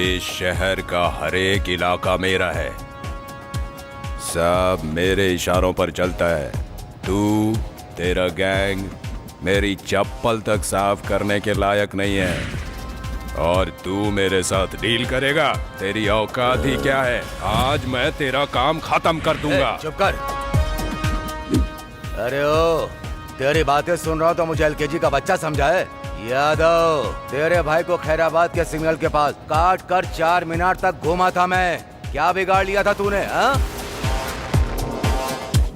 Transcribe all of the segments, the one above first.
इस शहर का हर एक इलाका मेरा है। सब मेरे इशारों पर चलता है। तू, तेरा गैंग मेरी चप्पल तक साफ करने के लायक नहीं है और तू मेरे साथ डील करेगा? तेरी औकात ही क्या है? आज मैं तेरा काम खत्म कर दूंगा। चुप कर। अरे ओ, तेरी बातें सुन रहा हूँ तो मुझे एलकेजी का बच्चा समझा है। यादव, तेरे भाई को खैराबाद के सिग्नल के पास काट कर 4 मीनार तक घुमा था मैं। क्या बिगाड़ लिया था तूने? हाँ?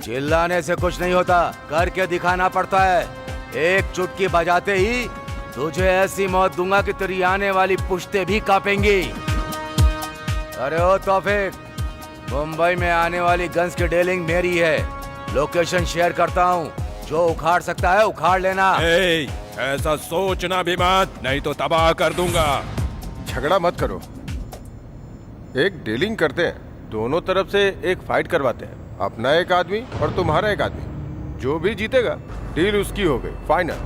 चिल्लाने से कुछ नहीं होता, करके दिखाना पड़ता है। एक चुटकी बजाते ही तुझे ऐसी मौत दूंगा कि तेरी आने वाली पुश्तें भी कांपेंगी। अरे ओ तौफीक, मुंबई में आने वाली गन्स की डीलिंग मेरी है। लोकेशन शेयर करता हूँ, जो उखाड़ सकता है उखाड़ लेना। ऐसा सोचना भी मत, नहीं तो तबाह कर दूंगा। झगड़ा मत करो, एक डीलिंग करते हैं, दोनों तरफ से एक फाइट करवाते हैं। अपना एक आदमी और तुम्हारा एक आदमी, जो भी जीतेगा डील उसकी हो गई, फाइनल।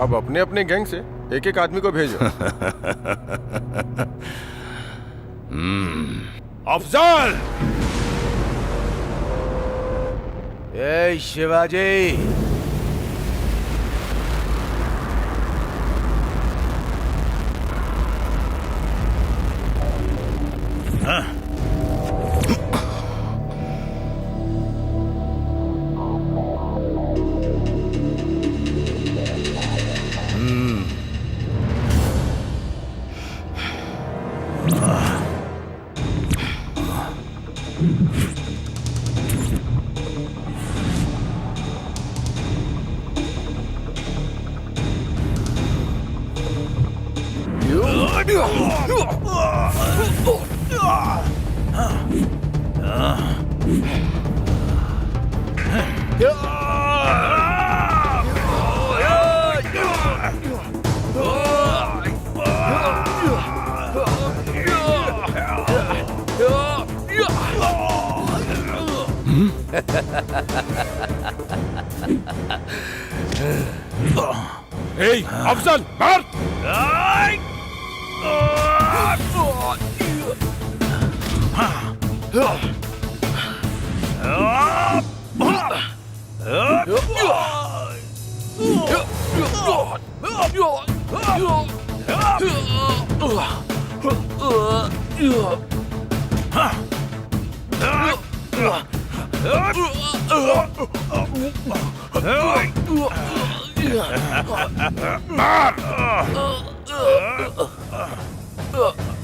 अब अपने अपने गैंग से एक एक आदमी को भेजो। अफजल! ए शिवाजी, अफजल मार!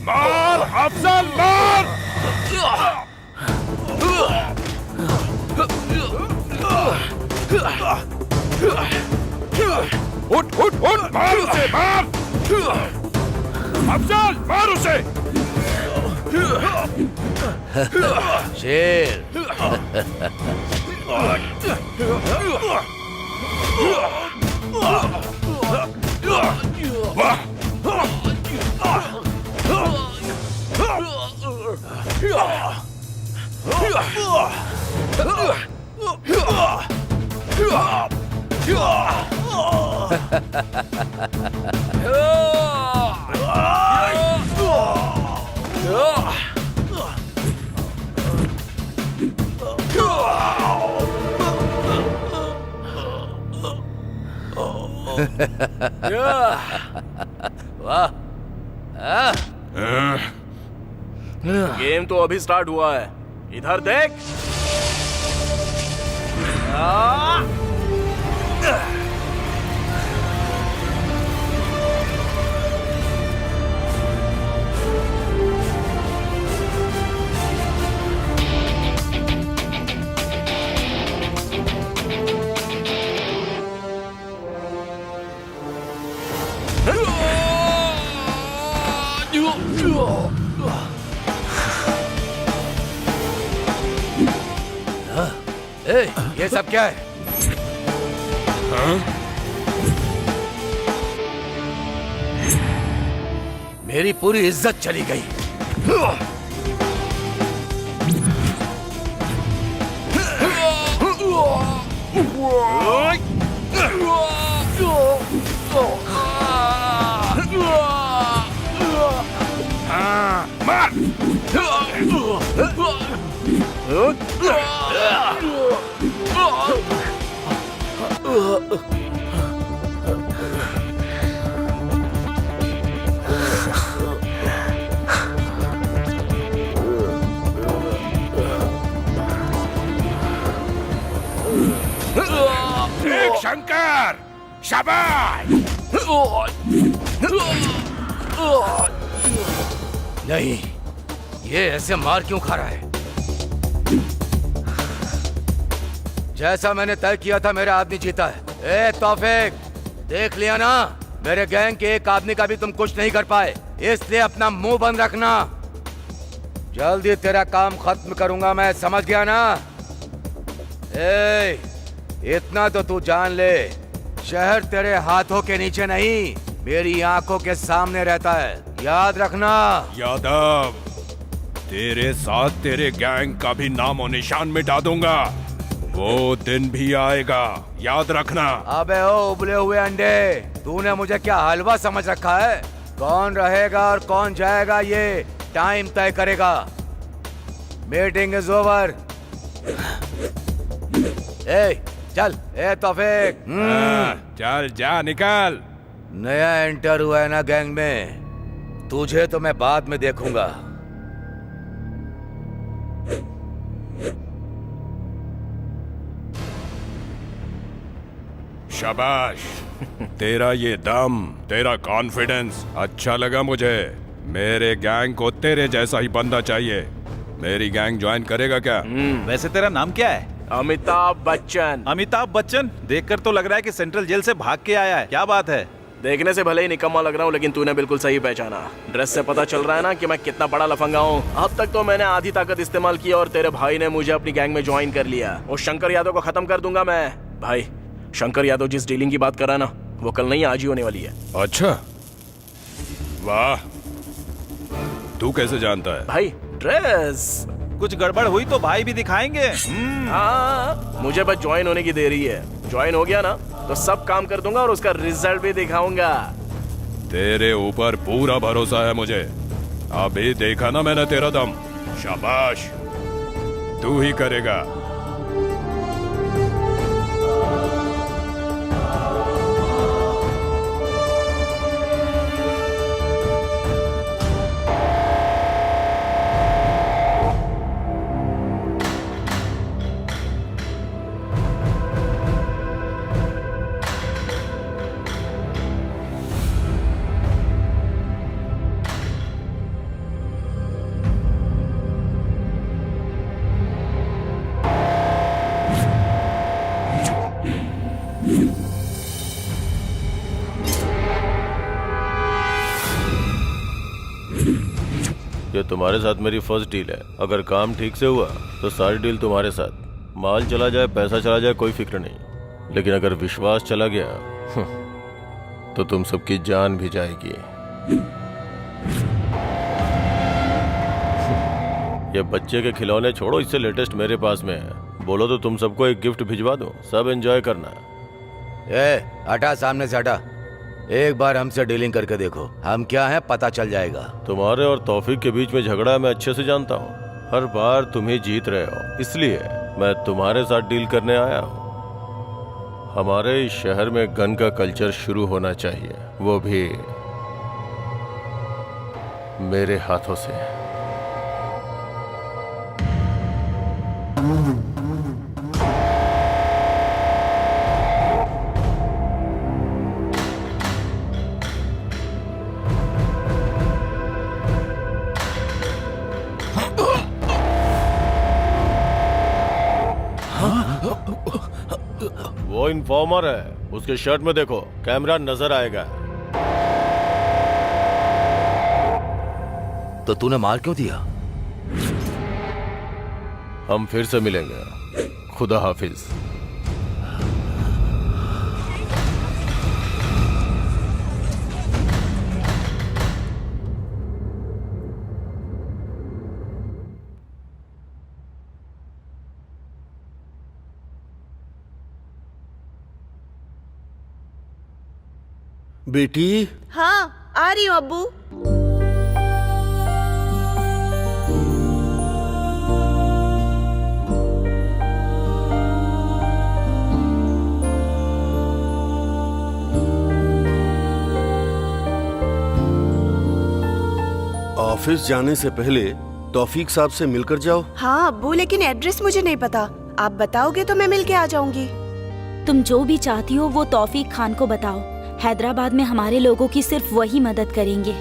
मार अफजल, मार! उठ उठ उठ, मार उसे, मार! अफजल, मार उसे! शेर। वाह! गेम तो अभी स्टार्ट हुआ है, इधर देख। ए, ये सब क्या है? हाँ? मेरी पूरी इज्जत चली गई। एक शंकर, शाबाश। नहीं, ये ऐसे मार क्यों खा रहा है? जैसा मैंने तय किया था, मेरा आदमी जीता है। ए तौफीक, देख लिया ना, मेरे गैंग के एक आदमी का भी तुम कुछ नहीं कर पाए, इसलिए अपना मुंह बंद रखना। जल्दी तेरा काम खत्म करूंगा मैं, समझ गया ना? ए, इतना तो तू जान ले, शहर तेरे हाथों के नीचे नहीं, मेरी आंखों के सामने रहता है, याद रखना। यादव, तेरे साथ तेरे गैंग का भी नाम और निशान मिटा दूंगा। वो दिन भी आएगा, याद रखना। अबे ओ उबले हुए अंडे, तूने मुझे क्या हलवा समझ रखा है? कौन रहेगा और कौन जाएगा ये टाइम तय करेगा। Meeting is over. ए चल, ए तौफीक। चल जा, निकल। नया एंटर हुआ है ना गैंग में, तुझे तो मैं बाद में देखूंगा। शाबाश। तेरा ये दम, तेरा कॉन्फिडेंस अच्छा लगा मुझे। मेरे गैंग को तेरे जैसा ही बंदा चाहिए। मेरी गैंग ज्वाइन करेगा क्या? वैसे तेरा नाम क्या है? अमिताभ बच्चन। अमिताभ बच्चन? देखकर तो लग रहा है कि सेंट्रल जेल से भाग के आया है। क्या बात है? देखने से भले ही निकम्मा लग रहा हूँ, लेकिन तूने बिल्कुल सही पहचाना। ड्रेस से पता चल रहा है ना कि मैं कितना बड़ा लफंगा हूँ। अब तक तो मैंने आधी ताकत इस्तेमाल की और तेरे भाई ने मुझे अपनी गैंग में ज्वाइन कर लिया। उस शंकर यादव को खत्म कर दूंगा मैं। भाई, शंकर यादव जिस डीलिंग की बात कर रहा है ना, वो कल नहीं आज ही होने वाली है। अच्छा, वाह। तू कैसे जानता है? भाई, ड्रेस। कुछ गड़बड़ हुई तो भाई भी दिखाएंगे। हाँ, मुझे बस ज्वाइन होने की देरी है। ज्वाइन हो गया ना तो सब काम कर दूंगा और उसका रिजल्ट भी दिखाऊंगा। तेरे ऊपर पूरा भरोसा है मुझे। अभी देखा ना मैंने तेरा दम। शाबाश, तू ही करेगा। ये तुम्हारे साथ मेरी फर्स्ट डील है। अगर काम ठीक से हुआ तो सारी डील तुम्हारे साथ। माल चला जाए, पैसा चला जाए, कोई फिक्र नहीं, लेकिन अगर विश्वास चला गया तो तुम सबकी जान भी जाएगी। ये बच्चे के खिलौने छोड़ो, इससे लेटेस्ट मेरे पास में है। बोलो तो तुम सबको एक गिफ्ट भिजवा दूं, सब एंजॉय करना। ए हटा, सामने से हटा। एक बार हमसे डीलिंग करके देखो, हम क्या हैं पता चल जाएगा। तुम्हारे और तौफीक के बीच में झगड़ा मैं अच्छे से जानता हूँ। हर बार तुम ही जीत रहे हो, इसलिए मैं तुम्हारे साथ डील करने आया हूँ। हमारे इस शहर में गन का कल्चर शुरू होना चाहिए, वो भी मेरे हाथों से। वो इन्फॉर्मर है, उसके शर्ट में देखो, कैमरा नजर आएगा। तो तूने मार क्यों दिया? हम फिर से मिलेंगे। खुदा हाफिज। बेटी, हाँ, आ रही हूँ अब्बू। ऑफिस जाने से पहले तौफीक साहब से मिलकर जाओ। हाँ अब्बू, लेकिन एड्रेस मुझे नहीं पता। आप बताओगे तो मैं मिल के आ जाऊंगी। तुम जो भी चाहती हो वो तौफीक खान को बताओ। हैदराबाद में हमारे लोगों की सिर्फ वही मदद करेंगे।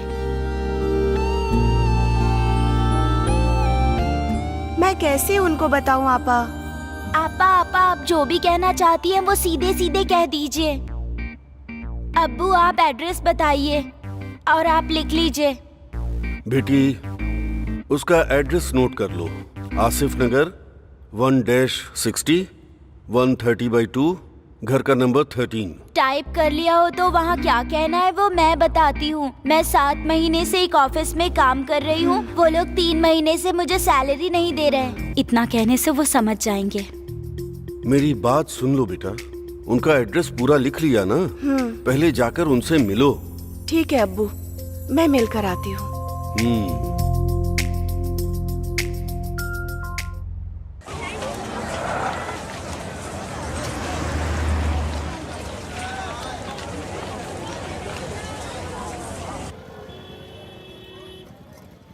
मैं कैसे उनको बताऊं आपा? आपा आपा, आप जो भी कहना चाहती हैं वो सीधे सीधे कह दीजिए। अब्बू आप एड्रेस बताइए और आप लिख लीजिए। बेटी, उसका एड्रेस नोट कर लो। आसिफ नगर 1-60 130/2, घर का नंबर 13। टाइप कर लिया हो तो वहाँ क्या कहना है वो मैं बताती हूँ। मैं 7 महीने से एक ऑफिस में काम कर रही हूँ। वो लोग 3 महीने से मुझे सैलरी नहीं दे रहे। इतना कहने से वो समझ जाएंगे। मेरी बात सुन लो बेटा, उनका एड्रेस पूरा लिख लिया ना? पहले जाकर उनसे मिलो। ठीक है अब्बू, मैं मिलकर आती हूँ।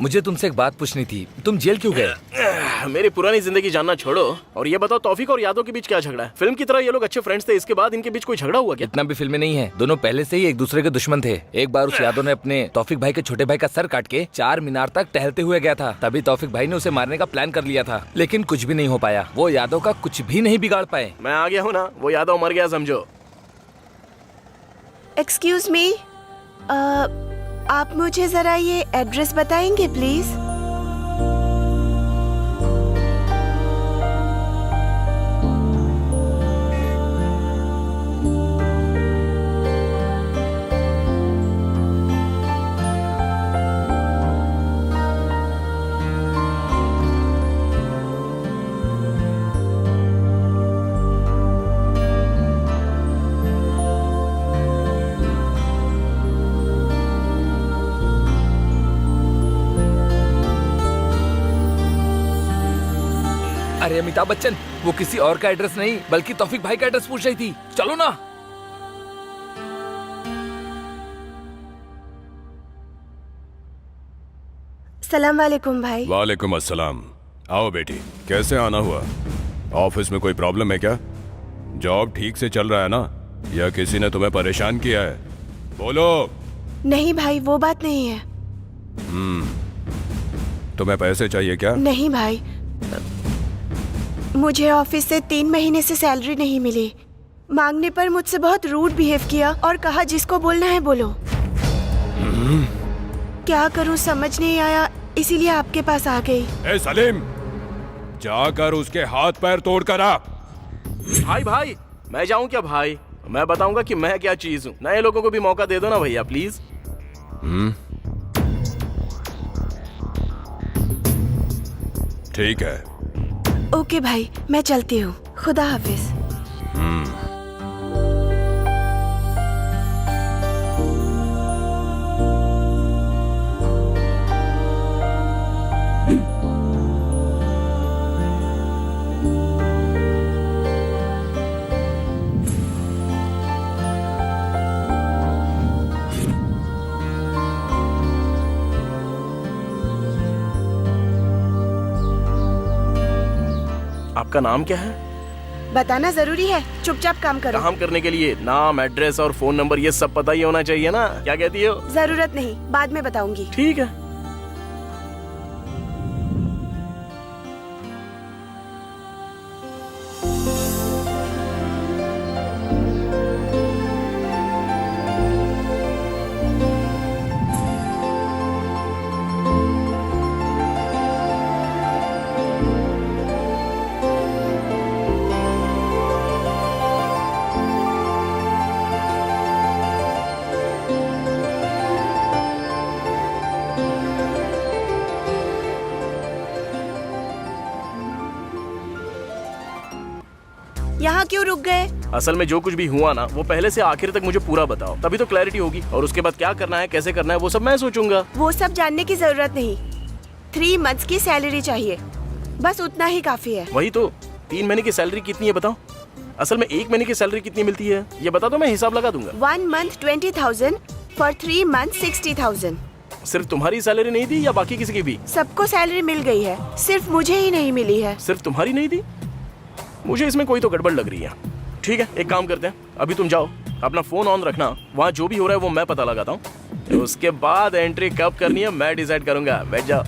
मुझे तुमसे एक बात पूछनी थी, तुम जेल क्यों गए? मेरी पुरानी जिंदगी जानना छोड़ो और ये बताओ तौफीक और यादव के बीच क्या झगड़ा है? फिल्म की तरह ये लोग अच्छे फ्रेंड्स थे, इसके बाद इनके बीच कोई झगड़ा हुआ क्या? इतना भी फिल्में नहीं है, दोनों पहले से ही एक दूसरे के दुश्मन थे। एक बार उस यादव ने अपने तौफीक भाई के छोटे भाई का सर काट के 4 मीनार तक टहलते हुए गया था। तभी तौफीक भाई ने उसे मारने का प्लान कर लिया था, लेकिन कुछ भी नहीं हो पाया। वो यादव का कुछ भी नहीं बिगाड़ पाए। मैं आ गया हूँ ना, वो यादव मर गया समझो। एक्सक्यूज मी, आप मुझे जरा ये एड्रेस बताएंगे प्लीज? अरे अमिताभ बच्चन, वो किसी और का एड्रेस नहीं बल्कि तौफीक भाई का एड्रेस पूछ रही थी। चलो ना। सलाम वालेकुम भाई। वालेकुम अस्सलाम। आओ बेटी, कैसे आना हुआ? ऑफिस में कोई प्रॉब्लम है क्या? जॉब ठीक से चल रहा है ना, या किसी ने तुम्हें परेशान किया है? बोलो। नहीं भाई, वो बात नहीं है। तुम्हें पैसे चाहिए क्या? नहीं भाई, मुझे ऑफिस से 3 महीने से सैलरी नहीं मिली। मांगने पर मुझसे बहुत रूड बिहेव किया और कहा जिसको बोलना है बोलो। क्या करूं समझ नहीं आया, इसीलिए आपके पास आ गई। ए सलीम, जाकर उसके हाथ पैर तोड़ कर आ। भाई भाई, मैं जाऊं क्या भाई? मैं बताऊंगा कि मैं क्या चीज हूँ। नए लोगों को भी मौका दे दो ना भैया प्लीज। ठीक है। ओके भाई, मैं चलती हूँ। खुदा हाफिज। आपका नाम क्या है? बताना जरूरी है, चुपचाप काम करो। काम करने के लिए नाम, एड्रेस और फोन नंबर ये सब पता ही होना चाहिए ना। क्या कहती हो? जरूरत नहीं, बाद में बताऊंगी। ठीक है। यहाँ क्यों रुक गए? असल में जो कुछ भी हुआ ना, वो पहले से आखिर तक मुझे पूरा बताओ, तभी तो क्लैरिटी होगी। और उसके बाद क्या करना है, कैसे करना है, वो सब मैं सोचूंगा। वो सब जानने की जरूरत नहीं। 3 मंथ्स की सैलरी चाहिए, बस उतना ही काफी है। वही तो, 3 महीने की सैलरी कितनी है बताओ? असल में 1 महीने की सैलरी कितनी मिलती है ये बता दो, मैं हिसाब लगा दूंगा। 1 month 20,000, for 3 months 60,000। सिर्फ तुम्हारी सैलरी नहीं दी या बाकी किसी की भी? सबको सैलरी मिल गई है, सिर्फ मुझे ही नहीं मिली है। सिर्फ तुम्हारी नहीं दी? मुझे इसमें कोई तो गड़बड़ लग रही है। ठीक है, एक काम करते हैं, अभी तुम जाओ, अपना फोन ऑन रखना, वहाँ जो भी हो रहा है वो मैं पता लगाता हूँ। उसके बाद एंट्री कब करनी है मैं डिसाइड करूंगा। बैठ जाओ।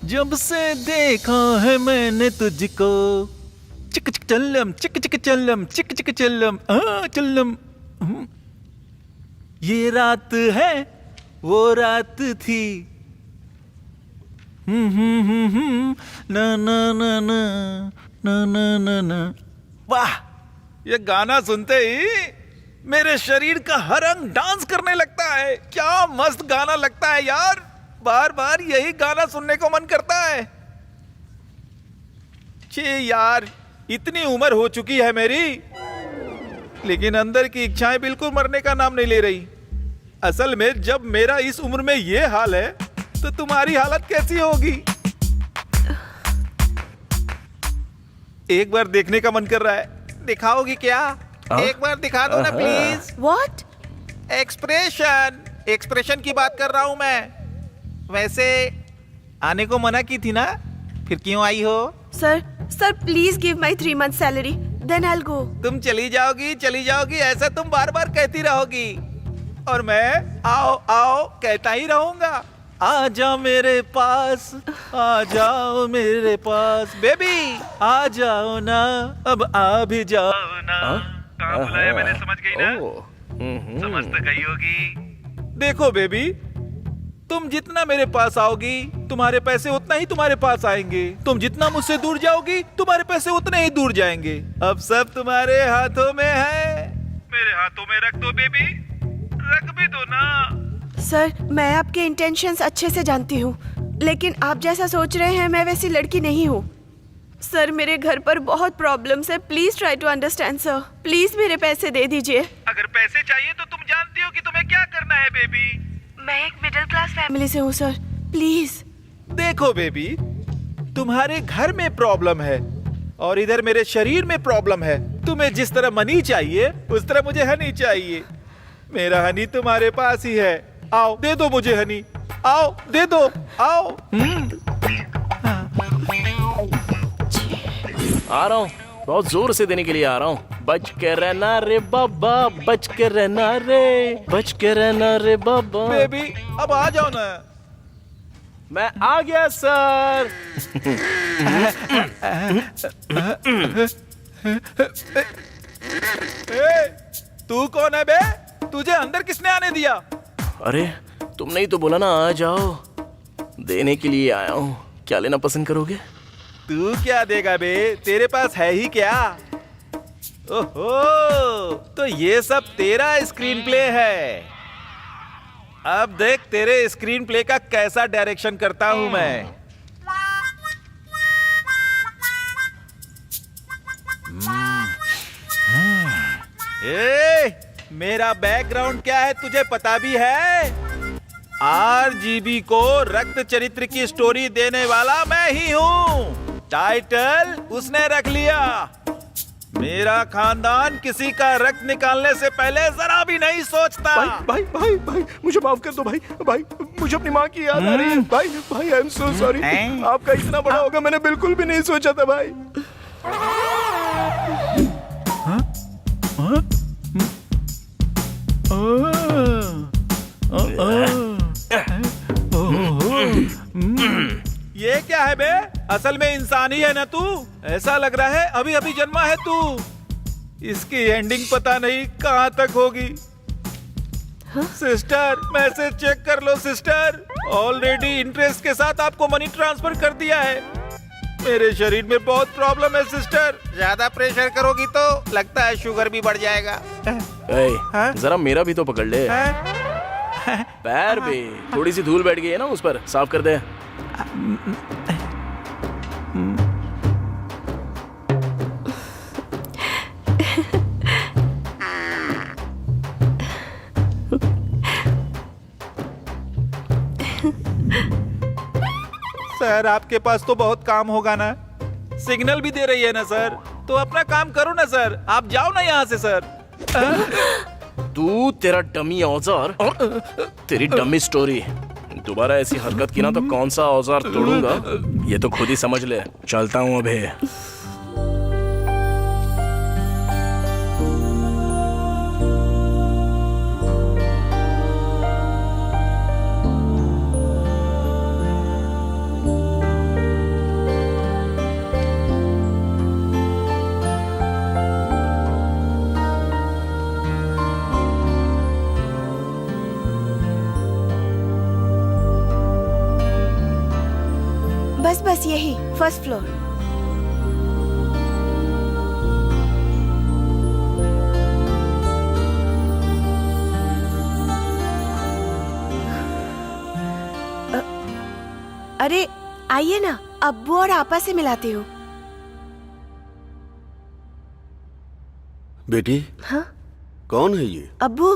जब से देखा है मैंने तुझको, चिक चिक चल्लम, चिक चिक चल्लम, चिक चिक चल्लम, चल्लम। ये रात है वो रात थी, ना ना ना ना ना ना ना ना। वाह, ये गाना सुनते ही मेरे शरीर का हर अंग डांस करने लगता है। क्या मस्त गाना लगता है यार, बार बार यही गाना सुनने को मन करता है। छे यार, इतनी उम्र हो चुकी है मेरी, लेकिन अंदर की इच्छाएं बिल्कुल मरने का नाम नहीं ले रही। असल में जब मेरा इस उम्र में ये हाल है तो तुम्हारी हालत कैसी होगी? एक बार देखने का मन कर रहा है, दिखाओगी क्या? एक बार दिखा दो ना प्लीज। What? एक्सप्रेशन की बात कर रहा हूं मैं। वैसे आने को मना की थी ना, फिर क्यों आई हो? Sir please give my 3 month salary, then I will go. तुम चली जाओगी, ऐसा तुम बार बार कहती रहोगी और मैं आओ आओ कहता ही रहूंगा। आ जाओ मेरे पास, आ जाओ मेरे पास, बेबी आ जाओ ना, अब आ भी जाओ ना। कहाँ बुलाया मैंने, समझ गई ना? समझ तो गई होगी। देखो बेबी, तुम जितना मेरे पास आओगी तुम्हारे पैसे उतना ही तुम्हारे पास आएंगे, तुम जितना मुझसे दूर जाओगी तुम्हारे पैसे उतने ही दूर जाएंगे। अब सब तुम्हारे हाथों में है, मेरे हाथों में रख दो बेबी, रख भी दो ना। सर, मैं आपके इंटेंशंस अच्छे से जानती हूँ, लेकिन आप जैसा सोच रहे हैं मैं वैसी लड़की नहीं हूँ। सर, मेरे घर पर बहुत प्रॉब्लम्स है, please try to understand sir. Please मेरे पैसे दे दीजिए। अगर पैसे चाहिए तो तुम जानती हो कि तुम्हें क्या करना है बेबी। मैं एक मिडिल क्लास फैमिली से हूँ सर, प्लीज। देखो बेबी, तुम्हारे घर में प्रॉब्लम है और इधर मेरे शरीर में प्रॉब्लम है। तुम्हें जिस तरह मनी चाहिए उस तरह मुझे हनी चाहिए। मेरा हनी तुम्हारे पास ही है, आओ दे दो मुझे हनी, आओ दे दो, आओ। आ रहा हूँ, बहुत जोर से देने के लिए आ रहा हूँ। बच के रहना रे बाबा, बच के रहना रे, बच के रहना रे बाबा। बेबी अब आ जाओ ना। मैं आ गया सर। तू कौन है बे? तुझे अंदर किसने आने दिया? अरे तुमने ही तो बोला ना आ जाओ, देने के लिए आया हूँ। क्या लेना पसंद करोगे? तू क्या देगा बे, तेरे पास है ही क्या? ओहो, तो ये सब तेरा स्क्रीन प्ले है। अब देख तेरे स्क्रीन प्ले का कैसा डायरेक्शन करता हूं मैं। मेरा बैकग्राउंड क्या है तुझे पता भी है? RGB को रक्त चरित्र की स्टोरी देने वाला मैं ही हूँ। टाइटल उसने रख लिया। मेरा खानदान किसी का रक्त निकालने से पहले जरा भी नहीं सोचता। भाई भाई भाई मुझे माफ कर दो भाई, भाई मुझे अपनी माँ की याद आ रही है। भाई भाई आई एम सो सॉरी, आपका इतना बड़ा होगा मैंने बिल्कुल भी नहीं सोचा था भाई। ये क्या है बे? असल में इंसान ही है ना तू? ऐसा लग रहा है अभी अभी जन्मा है तू। इसकी एंडिंग पता नहीं कहाँ तक होगी। सिस्टर मैसेज चेक कर लो सिस्टर, ऑलरेडी इंटरेस्ट के साथ आपको मनी ट्रांसफर कर दिया है। मेरे शरीर में बहुत प्रॉब्लम है सिस्टर, ज्यादा प्रेशर करोगी तो लगता है शुगर भी बढ़ जाएगा। जरा मेरा भी तो पकड़ ले। पैर भी थोड़ी सी धूल बैठ गई है ना उस पर, साफ कर दे। सर आपके पास तो बहुत काम होगा ना, सिग्नल भी दे रही है ना सर, तो अपना काम करो ना सर, आप जाओ ना यहाँ से सर। तू, तेरा डमी औजार और तेरी डमी स्टोरी, दोबारा ऐसी हरकत की ना तो कौन सा औजार तोड़ूंगा ये तो खुद ही समझ ले। चलता हूँ अभी। बस यही फर्स्ट फ्लोर। अरे आइए ना, अब्बू और आपा से मिलाती हूँ। बेटी, हाँ कौन है ये? अब्बू,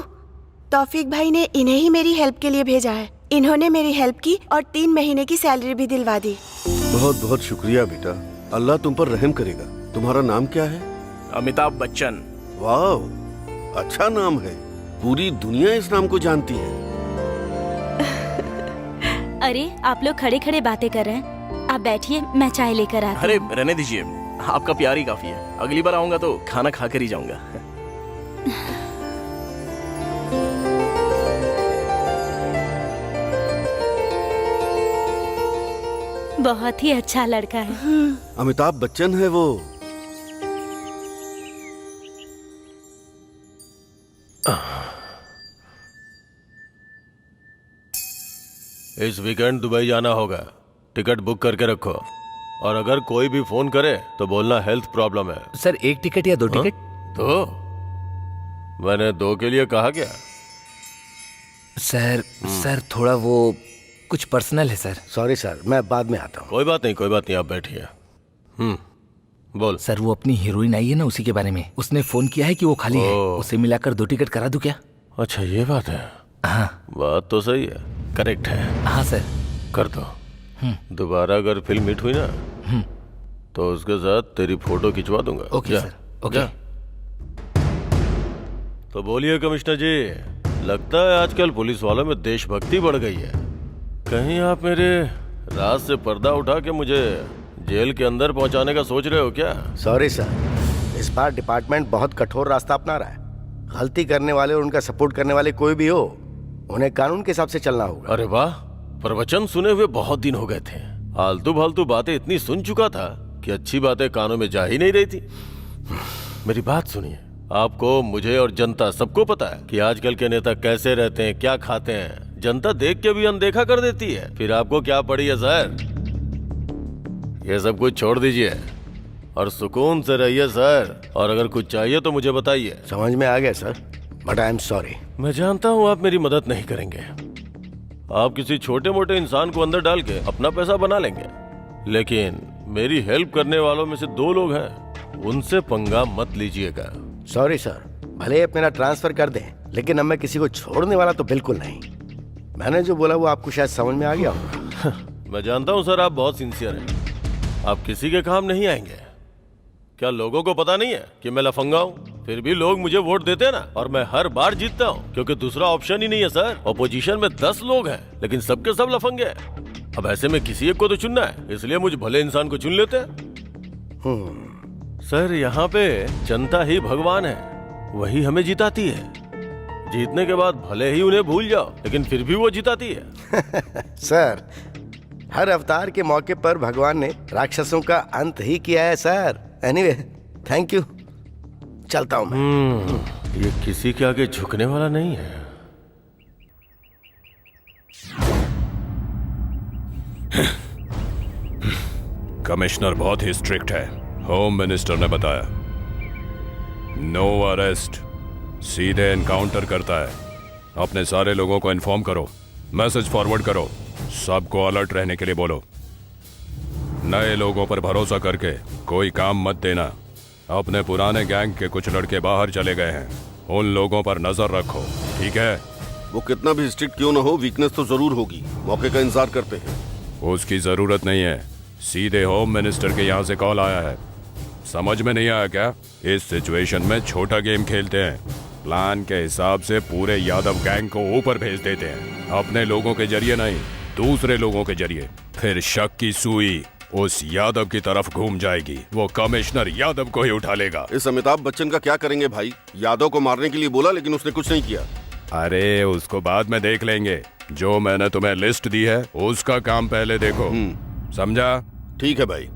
तौफीक भाई ने इन्हें ही मेरी हेल्प के लिए भेजा है। इन्होंने मेरी हेल्प की और 3 महीने की सैलरी भी दिलवा दी। बहुत बहुत शुक्रिया बेटा, अल्लाह तुम पर रहम करेगा। तुम्हारा नाम क्या है? अमिताभ बच्चन। वाह, अच्छा नाम है, पूरी दुनिया इस नाम को जानती है। अरे आप लोग खड़े खड़े बातें कर रहे हैं, आप बैठिए, मैं चाय लेकर आती अरे हूँ। रहने दीजिए, आपका प्यार ही काफी है। अगली बार आऊंगा तो खाना खा कर ही जाऊंगा। बहुत ही अच्छा लड़का है। अमिताभ बच्चन है वो। इस वीकेंड दुबई जाना होगा, टिकट बुक करके रखो, और अगर कोई भी फोन करे तो बोलना हेल्थ प्रॉब्लम है। सर 1 टिकट या 2 टिकट? तो मैंने 2 के लिए कहा क्या? सर थोड़ा वो कुछ पर्सनल है सर। सॉरी सर, मैं बाद में आता हूँ। कोई बात नहीं, आप बैठिए। बोल। सर वो अपनी हीरोइन आई है ना, उसी के बारे में उसने फोन किया है कि वो खाली है, ओह। उसे मिलाकर 2 टिकट करा दूं क्या? अच्छा ये बात है। हाँ बात तो सही है, करेक्ट है, हाँ सर। कर दो। दोबारा अगर फिल्म हिट हुई ना तो उसके साथ तेरी फोटो खिंचवा दूंगा। ओके जा, सर, ओके। जा। तो बोलिए कमिश्नर जी, लगता है आजकल पुलिस वालों में देशभक्ति बढ़ गई है। कहीं आप मेरे राज से पर्दा उठा के मुझे जेल के अंदर पहुंचाने का सोच रहे हो क्या? सॉरी सर, इस बार डिपार्टमेंट बहुत कठोर रास्ता अपना रहा है। गलती करने वाले और उनका सपोर्ट करने वाले कोई भी हो, उन्हें कानून के हिसाब से चलना होगा। अरे वाह, प्रवचन सुने हुए बहुत दिन हो गए थे। आलतू फालतू बातें इतनी सुन चुका था कि अच्छी बातें कानों में जा ही नहीं रही थी। मेरी बात सुनिए, आपको, मुझे और जनता सबको पता है कि आजकल के नेता कैसे रहते हैं, क्या खाते हैं। जनता देख के भी अनदेखा कर देती है, फिर आपको क्या पड़ी है सर? ये सब कुछ छोड़ दीजिए और सुकून से रहिए सर, और अगर कुछ चाहिए तो मुझे बताइए। समझ में आ गया sir, but I am sorry. मैं जानता हूँ आप मेरी मदद नहीं करेंगे, आप किसी छोटे मोटे इंसान को अंदर डाल के अपना पैसा बना लेंगे, लेकिन मेरी हेल्प करने वालों में से 2 लोग हैं, उनसे पंगा मत लीजिएगा। सॉरी सर, भले आप मेरा ट्रांसफर कर दें, लेकिन अब मैं किसी को छोड़ने वाला तो बिल्कुल नहीं। मैंने जो बोला वो आपको शायद समझ में आ गया होगा। मैं जानता हूँ सर, आप बहुत सिंसियर हैं, आप किसी के काम नहीं आएंगे। क्या लोगों को पता नहीं है कि मैं लफंगा हूँ? फिर भी लोग मुझे वोट देते हैं ना, और मैं हर बार जीतता हूँ, क्योंकि दूसरा ऑप्शन ही नहीं है सर। ऑपोजिशन में 10 लोग हैं, लेकिन सबके सब लफंगे हैं। अब ऐसे में किसी एक को तो चुनना है, इसलिए मुझे भले इंसान को चुन लेते हैं। सर यहाँ पे जनता ही भगवान है, वही हमें जिताती है। जीतने के बाद भले ही उन्हें भूल जाओ, लेकिन फिर भी वो जिताती है। सर, हर अवतार के मौके पर भगवान ने राक्षसों का अंत ही किया है सर। एनीवे, थैंक यू, चलता हूँ मैं। ये किसी के आगे झुकने वाला नहीं है। कमिश्नर बहुत ही स्ट्रिक्ट है, होम मिनिस्टर ने बताया। नो अरेस्ट, सीधे एनकाउंटर करता है। अपने सारे लोगों को इन्फॉर्म करो, मैसेज फॉरवर्ड करो, सबको अलर्ट रहने के लिए बोलो। नए लोगों पर भरोसा करके कोई काम मत देना। अपने पुराने गैंग के कुछ लड़के बाहर चले गए हैं, उन लोगों पर नजर रखो, ठीक है? वो कितना भी स्ट्रिक्ट क्यों ना हो, वीकनेस तो जरूर होगी। मौके का इंतजार करते हैं। उसकी जरूरत नहीं है। सीधे होम मिनिस्टर के यहाँ से कॉल आया है। समझ में नहीं आया क्या? इस सिचुएशन में छोटा गेम खेलते हैं। प्लान के हिसाब से पूरे यादव गैंग को ऊपर भेज देते हैं, अपने लोगों के जरिए नहीं, दूसरे लोगों के जरिए। फिर शक की सुई उस यादव की तरफ घूम जाएगी, वो कमिश्नर यादव को ही उठा लेगा। इस अमिताभ बच्चन का क्या करेंगे भाई? यादव को मारने के लिए बोला लेकिन उसने कुछ नहीं किया। अरे उसको बाद में देख लेंगे। जो मैंने तुम्हें लिस्ट दी है उसका काम पहले देखो, समझा? ठीक है भाई।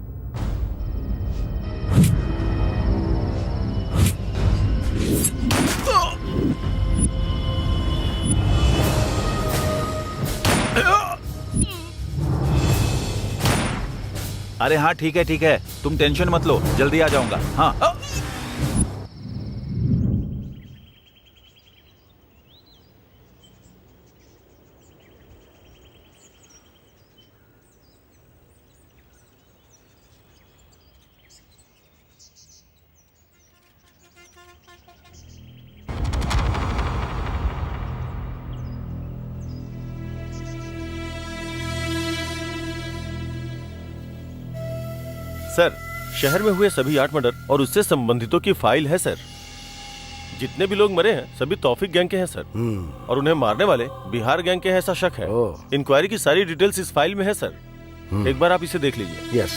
अरे हाँ ठीक है, तुम टेंशन मत लो, जल्दी आ जाऊंगा। हाँ सर, शहर में हुए सभी 8 मर्डर और उससे संबंधितों की फाइल है सर। जितने भी लोग मरे हैं सभी तौफीक गैंग के हैं सर, और उन्हें मारने वाले बिहार गैंग के हैं ऐसा शक है। इंक्वायरी की सारी डिटेल्स इस फाइल में है सर, एक बार आप इसे देख लीजिए। यस।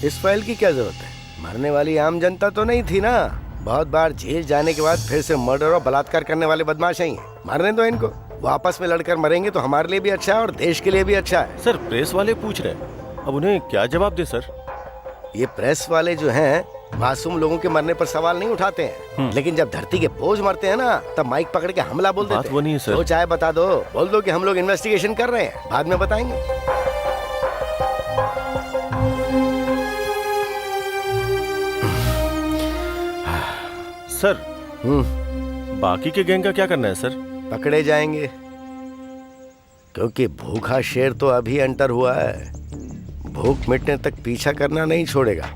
इस फाइल की क्या जरूरत है? मरने वाली आम जनता तो नहीं थी ना। बहुत बार जेल जाने के बाद फिर से मर्डर और बलात्कार करने वाले बदमाश ही हैं। मारने दो इनको, वो आपस में लड़कर मरेंगे तो हमारे लिए भी अच्छा है और देश के लिए भी अच्छा है। सर प्रेस वाले पूछ रहे हैं, अब उन्हें क्या जवाब दे सर? ये प्रेस वाले जो हैं मासूम लोगों के मरने पर सवाल नहीं उठाते हैं, लेकिन जब धरती के बोझ मरते हैं ना तब माइक पकड़ के हमला बोल देते हैं। वो नहीं है सर। तो चाहे बता दो, बोल दो कि हम लोग इन्वेस्टिगेशन कर रहे हैं, बाद में बताएंगे। सर बाकी के गैंग का क्या करना है सर? पकड़े जाएंगे, क्योंकि भूखा शेर तो अभी एंटर हुआ है, भूख मिटने तक पीछा करना नहीं छोड़ेगा।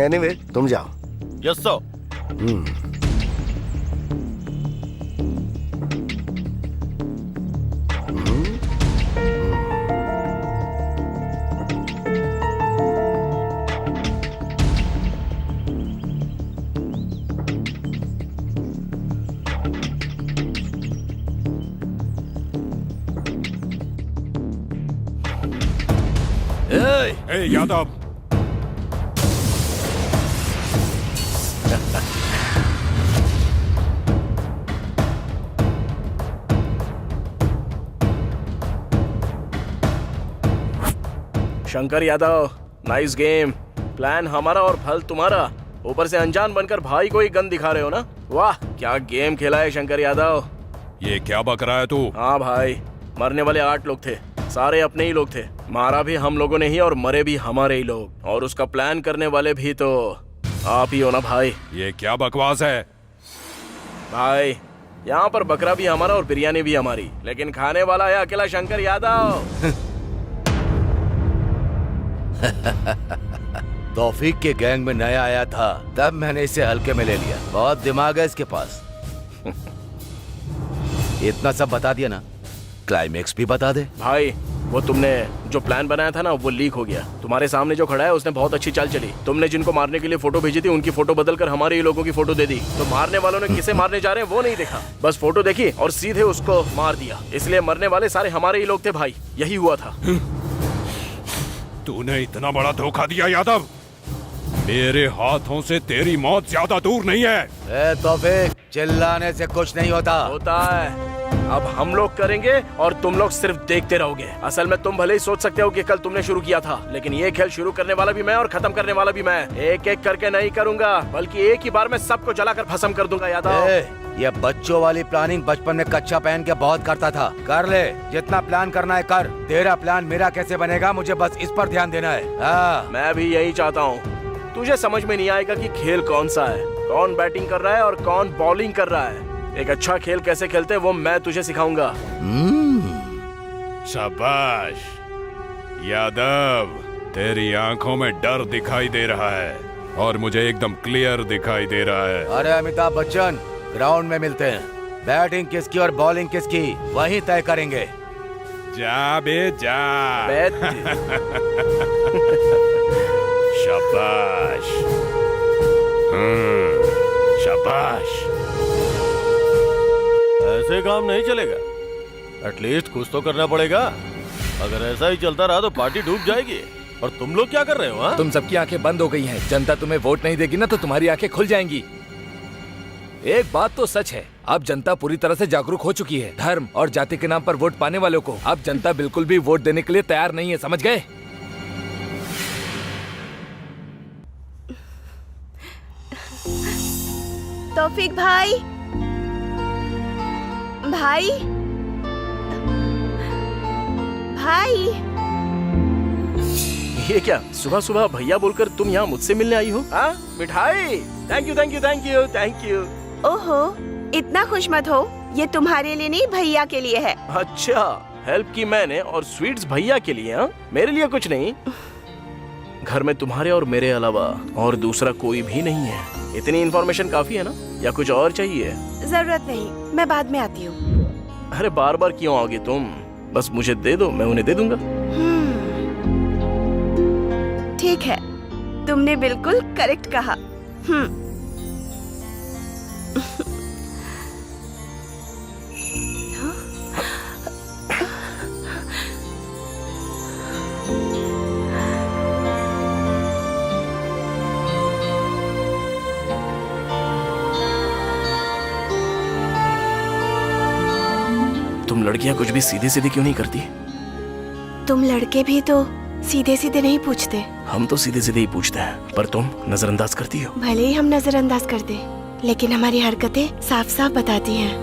एनीवे, तुम जाओ। Yes sir. ए Yadav, Shankar Yadav, nice game. Plan हमारा और फल तुम्हारा, ऊपर से अनजान बनकर भाई को ही गन दिखा रहे हो ना। वाह क्या गेम खेला है शंकर यादव। ये क्या बक रहा है तू? हाँ भाई, मरने वाले 8 लोग थे, सारे अपने ही लोग थे। मारा भी हम लोगों ने ही और मरे भी हमारे ही लोग, और उसका प्लान करने वाले भी तो आप ही हो ना भाई। ये क्या बकवास है? भाई यहाँ पर बकरा भी हमारा और बिरयानी भी हमारी, लेकिन खाने वाला है अकेला शंकर यादव। तौफीक के गैंग में नया आया था, तब मैंने इसे हल्के में ले लिया। बहुत दिमाग है इसके पास। इतना सब बता दिया ना, क्लाइमेक्स भी बता दे। भाई वो तुमने जो प्लान बनाया था ना वो लीक हो गया। तुम्हारे सामने जो खड़ा है उसने बहुत अच्छी चाल चली। तुमने जिनको मारने के लिए फोटो भेजी थी उनकी फोटो बदलकर हमारे ही लोगों की फोटो दे दी। तो मारने वालों ने किसे मारने जा रहे हैं वो नहीं देखा, बस फोटो देखी और सीधे उसको मार दिया। इसलिए मरने वाले सारे हमारे ही लोग थे भाई, यही हुआ था। तूने इतना बड़ा धोखा दिया यादव। मेरे हाथों से तेरी मौत ज्यादा दूर नहीं है। ए तौफीक, चिल्लाने से कुछ नहीं होता। होता है। अब हम लोग करेंगे और तुम लोग सिर्फ देखते रहोगे। असल में तुम भले ही सोच सकते हो कि कल तुमने शुरू किया था, लेकिन ये खेल शुरू करने वाला भी मैं और खत्म करने वाला भी मैं। एक एक करके नहीं करूंगा, बल्कि एक ही बार में सबको जलाकर भस्म कर दूंगा यादव। ये बच्चों वाली प्लानिंग बचपन में कच्चा पहन के बहुत करता था। कर ले, जितना प्लान करना है कर। तेरा प्लान मेरा कैसे बनेगा, मुझे बस इस पर ध्यान देना है। मैं भी यही चाहता हूँ। तुझे समझ में नहीं आएगा कि खेल कौन सा है, कौन बैटिंग कर रहा है और कौन बॉलिंग कर रहा है। एक अच्छा खेल कैसे खेलते हैं वो मैं तुझे सिखाऊंगा। शाबाश यादव, तेरी आंखों में डर दिखाई दे रहा है। और मुझे एकदम क्लियर दिखाई दे रहा है। अरे अमिताभ बच्चन, ग्राउंड में मिलते हैं। बैटिंग किसकी और बॉलिंग किसकी वही तय करेंगे। जा बे जा। शाबाश। शाबाश। ऐसे काम नहीं चलेगा, एटलीस्ट कुछ तो करना पड़ेगा। अगर ऐसा ही चलता रहा तो पार्टी डूब जाएगी। और तुम लोग क्या कर रहे हो? हाँ? तुम सबकी आंखें बंद हो गई हैं। जनता तुम्हें वोट नहीं देगी ना तो तुम्हारी आंखें खुल जाएंगी। एक बात तो सच है, अब जनता पूरी तरह से जागरूक हो चुकी है। धर्म और जाति के नाम पर वोट पाने वालों को अब जनता बिल्कुल भी वोट देने के लिए तैयार नहीं है, समझ गए? तौफीक भाई, भाई, भाई। ये क्या सुबह सुबह भैया बोलकर तुम यहाँ मुझसे मिलने आई हो? हाँ, मिठाई। Thank you thank you thank you thank you. ओहो, इतना खुश मत हो, ये तुम्हारे लिए नहीं भैया के लिए है। अच्छा, हेल्प की मैंने और स्वीट्स भैया के लिए? हाँ, मेरे लिए कुछ नहीं। घर में तुम्हारे और मेरे अलावा और दूसरा कोई भी नहीं है। इतनी इन्फॉर्मेशन काफी है ना, या कुछ और चाहिए? जरूरत नहीं, मैं बाद में आती हूँ। अरे बार बार क्यों आओगे तुम? बस मुझे दे दो, मैं उन्हें दे दूंगा। ठीक है, तुमने बिल्कुल करेक्ट कहा। तुम लड़कियां कुछ भी सीधे सीधे क्यों नहीं करती? तुम लड़के भी तो सीधे सीधे नहीं पूछते। हम तो सीधे सीधे ही पूछते हैं, पर तुम नजरअंदाज करती हो। भले ही हम नजरअंदाज कर दे, लेकिन हमारी हरकतें साफ साफ बताती हैं।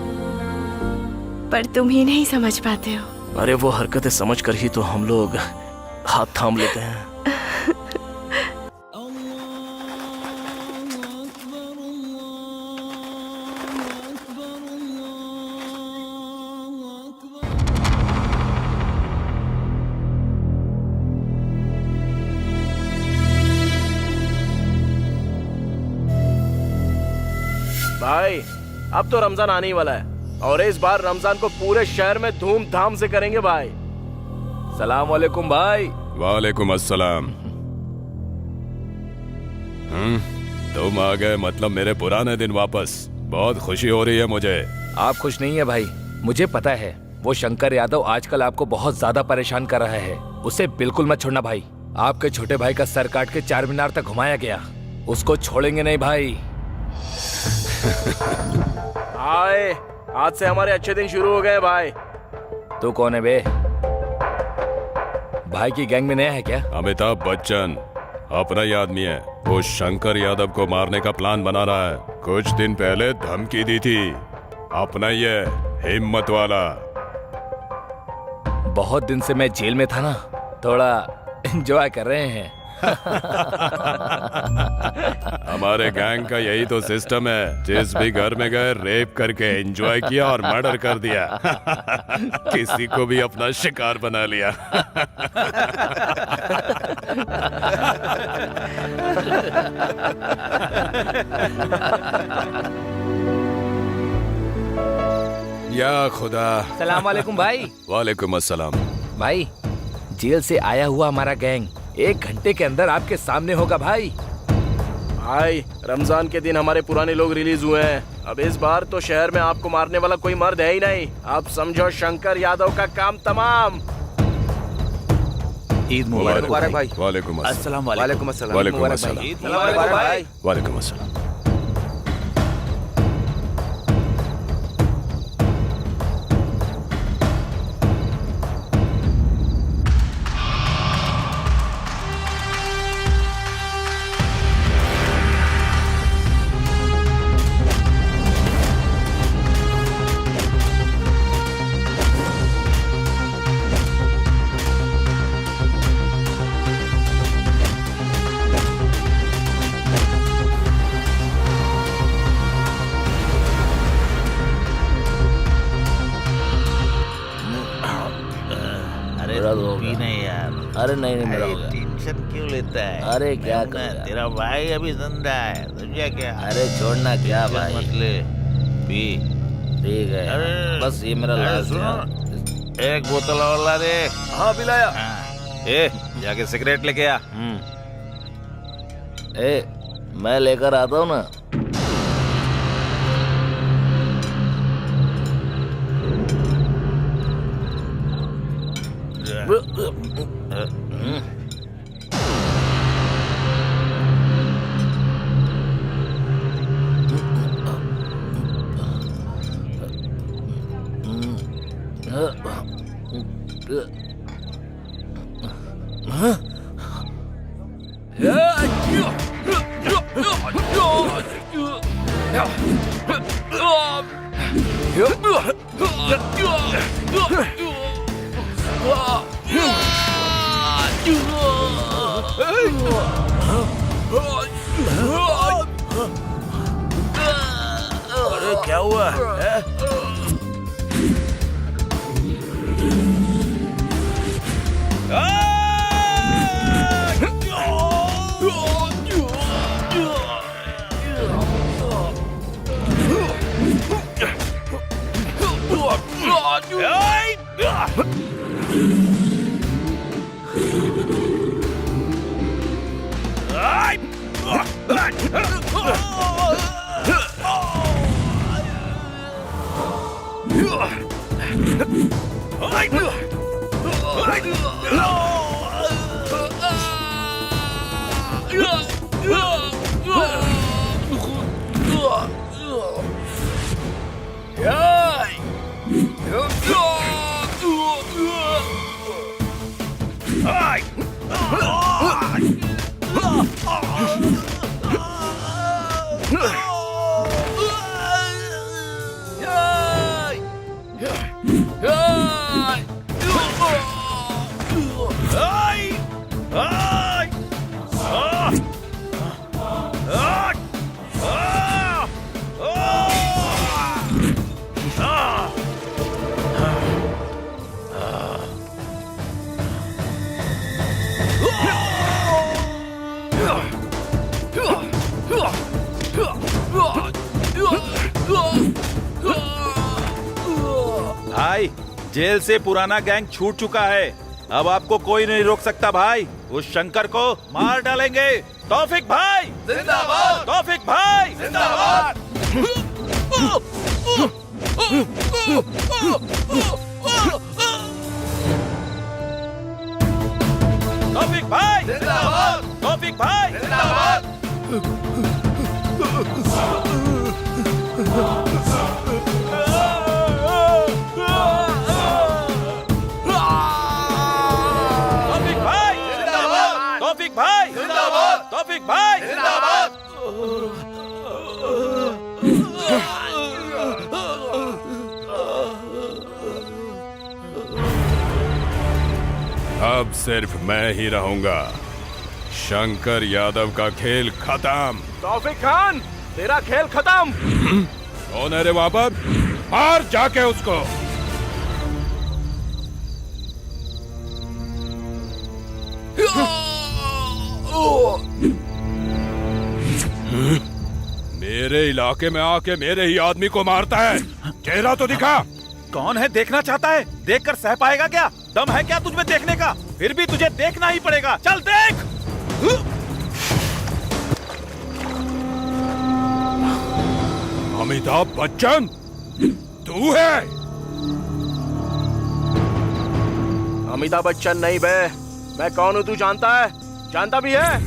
पर तुम ही नहीं समझ पाते हो। अरे वो हरकतें समझ कर ही तो हम लोग हाथ थाम लेते हैं। भाई, अब तो रमजान आने ही वाला है और इस बार रमजान को पूरे शहर में धूमधाम से करेंगे भाई। सलाम वालेकुम भाई। वालेकुम अस्सलाम। तुम आ गए, मतलब मेरे पुराने दिन वापस। बहुत खुशी हो रही है मुझे। आप खुश नहीं है भाई, मुझे पता है। वो शंकर यादव आजकल आपको बहुत ज्यादा परेशान कर रहा है। उसे बिल्कुल मत छोड़ना भाई। आपके छोटे भाई का सर काट के चार मीनार तक घुमाया गया, उसको छोड़ेंगे नहीं भाई। हाय, आज से हमारे अच्छे दिन शुरू हो गए भाई। तू कौन है बे? भाई की गैंग में नया है क्या? अमिताभ बच्चन अपना ही आदमी है। वो शंकर यादव को मारने का प्लान बना रहा है। कुछ दिन पहले धमकी दी थी। अपना ही है, हिम्मत वाला। बहुत दिन से मैं जेल में था ना, थोड़ा एंजॉय कर रहे हैं। हमारे गैंग का यही तो सिस्टम है। जिस भी घर में गए रेप करके एंजॉय किया और मर्डर कर दिया। किसी को भी अपना शिकार बना लिया। या खुदा। सलाम वालेकुम भाई। वालेकुम अस्सलाम। भाई, जेल से आया हुआ हमारा गैंग 1 घंटे के अंदर आपके सामने होगा भाई। भाई, रमजान के दिन हमारे पुराने लोग रिलीज हुए हैं। अब इस बार तो शहर में आपको मारने वाला कोई मर्द है ही नहीं। आप समझो शंकर यादव का काम तमाम। ईद मुबारक भाई। वालेकुम अस्सलाम। वालेकुम अस्सलाम। वालेकुम अस्सलाम। ईद मुबारक भाई। वालेकुम अस्सलाम। अरे नहीं नहीं मेरा होगा। टेंशन क्यों लेता है? अरे क्या ना, करेगा? तेरा भाई अभी जिंदा है, समझा क्या? अरे छोड़ना क्या टेंशन भाई, मत ले, पी। ठीक है अरे, बस ये मेरा अरे लास्ट सुनो, है। एक बोतल और ला दे। हाँ पिलाया। ए, जाके सिगरेट लेके आ। ए मैं लेकर आता हूँ ना। अरे क्या हुआ है? भाई, जेल से पुराना गैंग छूट चुका है। अब आपको कोई नहीं रोक सकता भाई। उस शंकर को मार डालेंगे। तौफिक भाई जिंदाबाद, तौफिक भाई जिंदाबाद। तौफिक भाई जिंदाबाद, तौफिक भाई जिंदाबाद। तौफिक भाई जिंदाबाद, तौफिक भाई जिंदाबाद। अब सिर्फ मैं ही रहूंगा। शंकर यादव का खेल खत्म। तौफिक खान, तेरा खेल खत्म। कौन है रे वहां पर? मार जाके उसको। मेरे इलाके में आके मेरे ही आदमी को मारता है। चेहरा तो दिखा। कौन है देखना चाहता है? देखकर सह पाएगा क्या? दम है क्या तुझमें देखने का? फिर भी तुझे देखना ही पड़ेगा। चल देख। अमिताभ बच्चन तू है? अमिताभ बच्चन नहीं बे, मैं कौन हूँ तू जानता है? जानता भी है?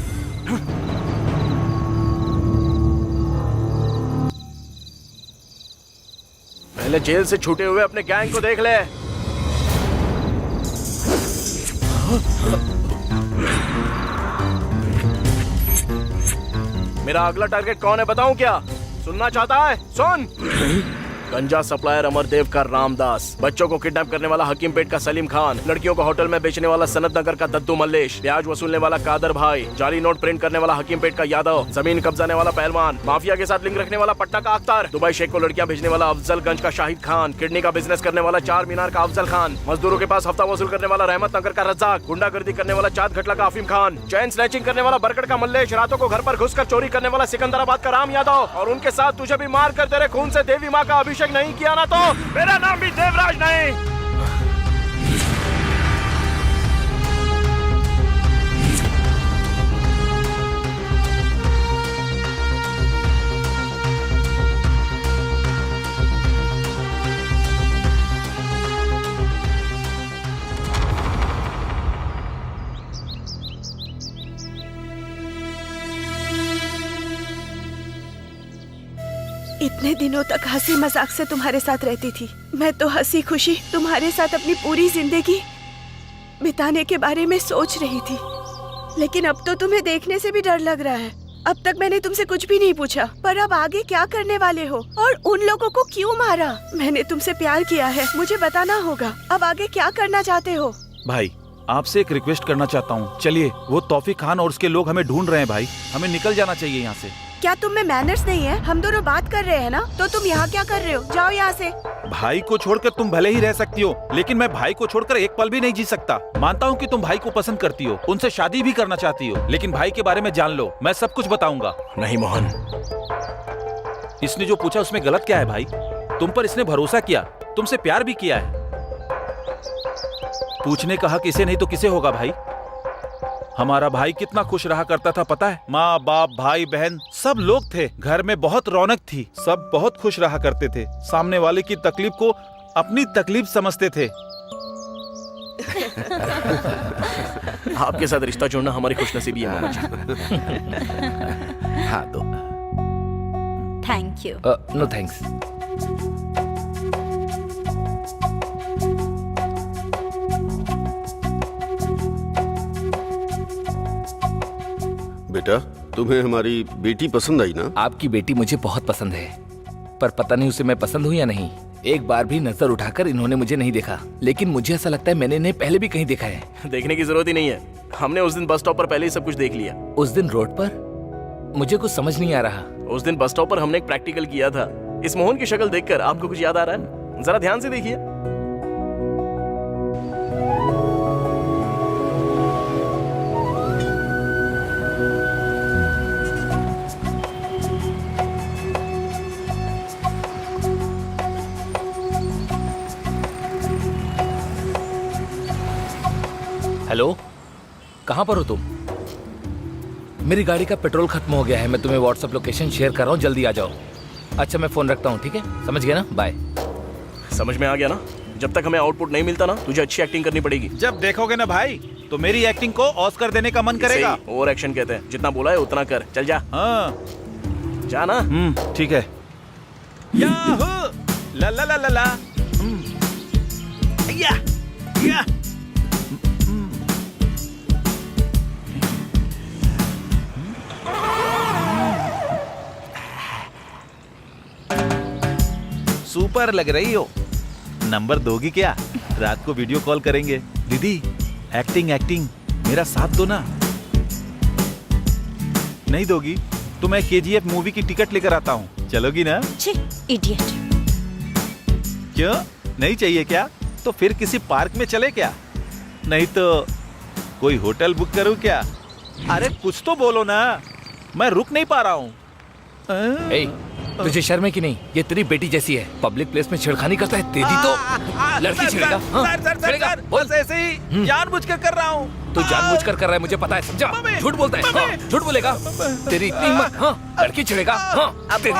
पहले जेल से छूटे हुए अपने गैंग को देख ले। मेरा अगला टारगेट कौन है बताऊं क्या? सुनना चाहता है? सुन। गंजा सप्लायर अमरदेव का रामदास, बच्चों को किडनैप करने वाला हकीमपेट का सलीम खान, लड़कियों को होटल में बेचने वाला सनत नगर का दद्दू मल्लेश, ब्याज वसूलने वाला कादर भाई, जाली नोट प्रिंट करने वाला हकीमपेट का यादव, जमीन कब्जाने वाला पहलवान, माफिया के साथ लिंक रखने वाला पटना का अख्तर, दुबई शेख को लड़कियां भेजने वाला अफजलगंज का शाहिद खान, किडनी का बिजनेस करने वाला चार मीनार का अफजल खान, मजदूरों के पास हफ्ता वसूल करने वाला रहमत नगर का रज्जाक, गुंडागर्दी करने वाला चाँद घटला का अफीम खान, चैन स्नैचिंग करने वाला बरगढ़ का मल्लेश, रातों को घर पर घुसकर चोरी करने वाला सिकंदराबाद का राम यादव, और उनके साथ तुझे भी मार कर तेरे खून से देवी माँ का अभिषेक नहीं किया ना तो मेरा नाम भी देवराज नहीं। इतने दिनों तक हंसी मजाक से तुम्हारे साथ रहती थी। मैं तो हंसी खुशी तुम्हारे साथ अपनी पूरी जिंदगी बिताने के बारे में सोच रही थी, लेकिन अब तो तुम्हें देखने से भी डर लग रहा है। अब तक मैंने तुमसे कुछ भी नहीं पूछा, पर अब आगे क्या करने वाले हो और उन लोगों को क्यों मारा? मैंने तुमसे प्यार किया है, मुझे बताना होगा। अब आगे क्या करना चाहते हो? भाई आपसे एक रिक्वेस्ट करना चाहता हूँ, चलिए। वो तौफीक खान और उसके लोग हमें ढूंढ रहे हैं भाई, हमें निकल जाना चाहिए यहाँ से। क्या तुम में मैनर्स नहीं है? हम दोनों बात कर रहे हैं ना, तो तुम यहाँ क्या कर रहे हो? जाओ यहाँ से। भाई को छोड़कर तुम भले ही रह सकती हो, लेकिन मैं भाई को छोड़कर एक पल भी नहीं जी सकता। मानता हूँ कि तुम भाई को पसंद करती हो, उनसे शादी भी करना चाहती हो, लेकिन भाई के बारे में जान लो, मैं सब कुछ बताऊंगा। नहीं मोहन, इसने जो पूछा उसमें गलत क्या है भाई? तुम पर इसने भरोसा किया, तुमसे प्यार भी किया है। पूछने का हक इसे नहीं तो किसे होगा भाई? हमारा भाई कितना खुश रहा करता था पता है? माँ बाप भाई बहन सब लोग थे, घर में बहुत रौनक थी, सब बहुत खुश रहा करते थे, सामने वाले की तकलीफ को अपनी तकलीफ समझते थे। आपके साथ रिश्ता जोड़ना हमारी खुशनसीबी है मामा जी। हाँ तो थैंक यू। No thanks. बेटा, तुम्हें हमारी बेटी पसंद आई ना? आपकी बेटी मुझे बहुत पसंद है, पर पता नहीं उसे मैं पसंद हूँ या नहीं। एक बार भी नजर उठाकर इन्होंने मुझे नहीं देखा, लेकिन मुझे ऐसा लगता है मैंने इन्हें पहले भी कहीं देखा है। देखने की जरूरत ही नहीं है, हमने उस दिन बस स्टॉप पर पहले ही सब कुछ देख लिया। उस दिन रोड पर मुझे कुछ समझ नहीं आ रहा। उस दिन बस स्टॉप पर हमने एक प्रैक्टिकल किया था। इस मोहन की शक्ल देखकर आपको कुछ याद आ रहा है? जरा ध्यान से देखिए। हेलो, कहाँ पर हो तुम? मेरी गाड़ी का पेट्रोल खत्म हो गया है, मैं तुम्हें व्हाट्सएप लोकेशन शेयर कर रहा हूँ, जल्दी आ जाओ। अच्छा मैं फोन रखता हूँ, ठीक है? समझ गया ना? बाय। समझ में आ गया ना? जब तक हमें आउटपुट नहीं मिलता ना, तुझे अच्छी एक्टिंग करनी पड़ेगी। जब देखोगे ना भाई, तो मेरी एक्टिंग को ऑस्कर देने का मन करेगा। ओवर एक्शन कहते हैं, जितना बोला है उतना कर। चल जा। हाँ जा ना। ठीक है। याहू ला ला ला ला ला। या या। सुपर लग रही हो। नंबर दोगी क्या? रात को वीडियो कॉल करेंगे। दीदी एक्टिंग एक्टिंग मेरा साथ दो ना। नहीं दोगी तो मैं KGF मूवी की टिकट लेकर आता हूँ, चलोगी ना? इडियट। क्यों नहीं चाहिए क्या? तो फिर किसी पार्क में चले क्या? नहीं तो कोई होटल बुक करूँ क्या? अरे कुछ तो बोलो ना, मैं रुक नहीं पा रहा हूँ। तुझे शर्म है कि नहीं? ये तेरी बेटी जैसी है, पब्लिक प्लेस में छेड़खानी करता है। तेरी तो लड़की छेड़ेगा। सर, बस ऐसे ही जानबूझकर कर रहा हूँ। तू जानबूझकर कर रहा है, मुझे पता है, समझा? झूठ बोलता है। हाँ, झूठ बोलेगा। तेरी इतनी हिम्मत? हाँ, लड़की छेड़ेगा। हाँ, तेरी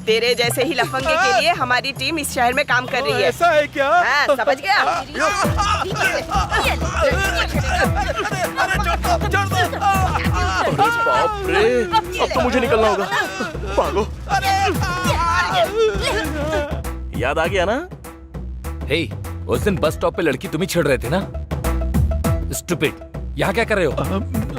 तेरे जैसे ही लफंगे के लिए हमारी टीम इस शहर में काम कर रही है। ऐसा है क्या? हाँ, समझ गया? बाप रे, अब तो मुझे निकलना होगा। भागो। याद आ गया ना? हे, उस दिन बस स्टॉप पे लड़की तुम ही छेड़ रहे थे ना? स्टूपिड, यहाँ क्या कर रहे हो?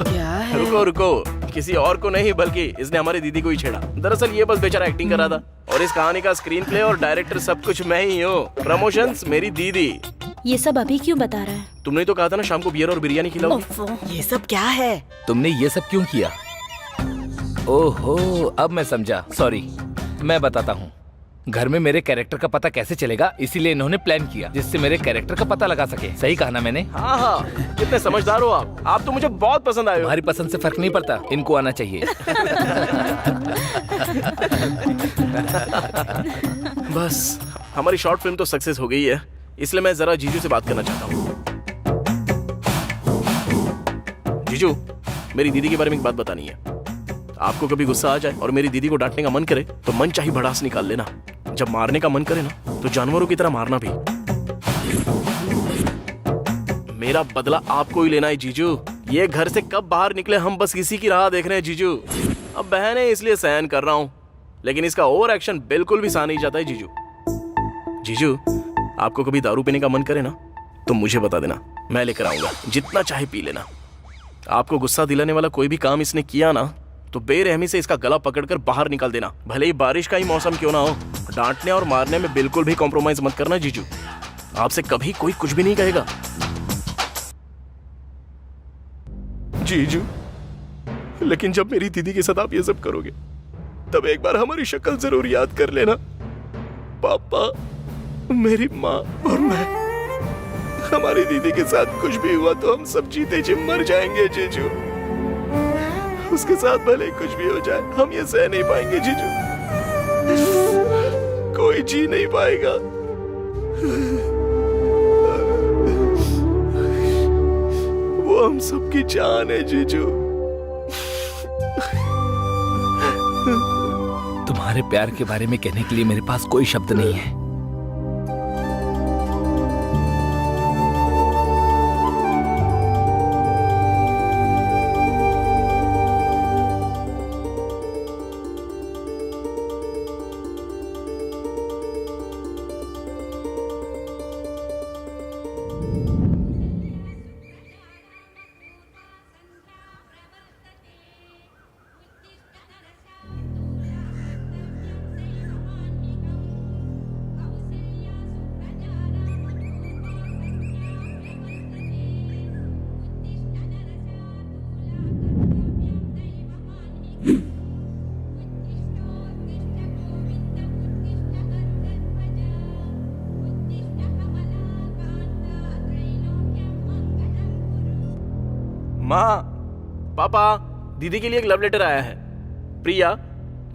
क्या है? रुको रुको, किसी और को नहीं बल्कि इसने हमारी दीदी को ही छेड़ा। दरअसल ये बस बेचारा एक्टिंग कर रहा था और इस कहानी का स्क्रीन प्ले और डायरेक्टर सब कुछ मैं ही हूँ। प्रमोशंस मेरी दीदी। ये सब अभी क्यों बता रहा है? तुमने तो कहा था ना शाम को बियर और बिरयानी खिलाओगी। ये सब क्या है? तुमने ये सब क्यों किया? ओहो, अब मैं समझा। सॉरी, मैं बताता हूँ। घर में मेरे कैरेक्टर का पता कैसे चलेगा, इसीलिए इन्होंने प्लान किया जिससे मेरे कैरेक्टर का पता लगा सके। सही कहा ना मैंने? हाँ हाँ, कितने समझदार हो आप तो मुझे बहुत पसंद आए हो। तुम्हारी पसंद से फर्क नहीं पड़ता, इनको आना चाहिए। बस हमारी शॉर्ट फिल्म तो सक्सेस हो गई है, इसलिए मैं जरा जीजू से बात करना चाहता हूँ। जीजू, मेरी दीदी के बारे में एक बात बतानी है। आपको कभी गुस्सा आ जाए और मेरी दीदी को डांटने का मन करे तो मन चाही भड़ास निकाल लेना। जब मारने का मन करे ना तो जानवरों की तरह मारना भी। मेरा बदला आपको ही लेना है जीजू। ये घर से कब बाहर निकले हम बस इसी की राह देख रहे हैं जीजू। अब बहन है इसलिए सहन कर रहा हूं, लेकिन इसका ओवर एक्शन बिल्कुल भी सहा नहीं जाता है जीजू। जीजू, आपको कभी दारू पीने का मन करे ना तो मुझे बता देना, मैं लेकर आऊंगा, जितना चाहे पी लेना। आपको गुस्सा दिलाने वाला कोई भी काम इसने किया ना तो बेरहमी से इसका गला पकड़कर बाहर निकाल देना, भले ही बारिश का ही मौसम क्यों ना हो। डांटने और मारने में बिल्कुल भी कॉम्प्रोमाइज मत करना जीजू। आपसे कभी कोई कुछ भी नहीं कहेगा। जीजू, लेकिन जब मेरी दीदी के साथ आप ये सब करोगे तब एक बार हमारी शक्ल जरूर याद कर लेना। पापा, मेरी माँ और मैं, हमारी दीदी के साथ कुछ भी हुआ तो हम सब जीते जी मर जाएंगे जीजू। उसके साथ भले कुछ भी हो जाए हम ये सह नहीं पाएंगे जीजू। कोई जी नहीं पाएगा। वो हम सबकी जान है जीजू। तुम्हारे प्यार के बारे में कहने के लिए मेरे पास कोई शब्द नहीं है। माँ, पापा, दीदी के लिए एक लव लेटर आया है। प्रिया,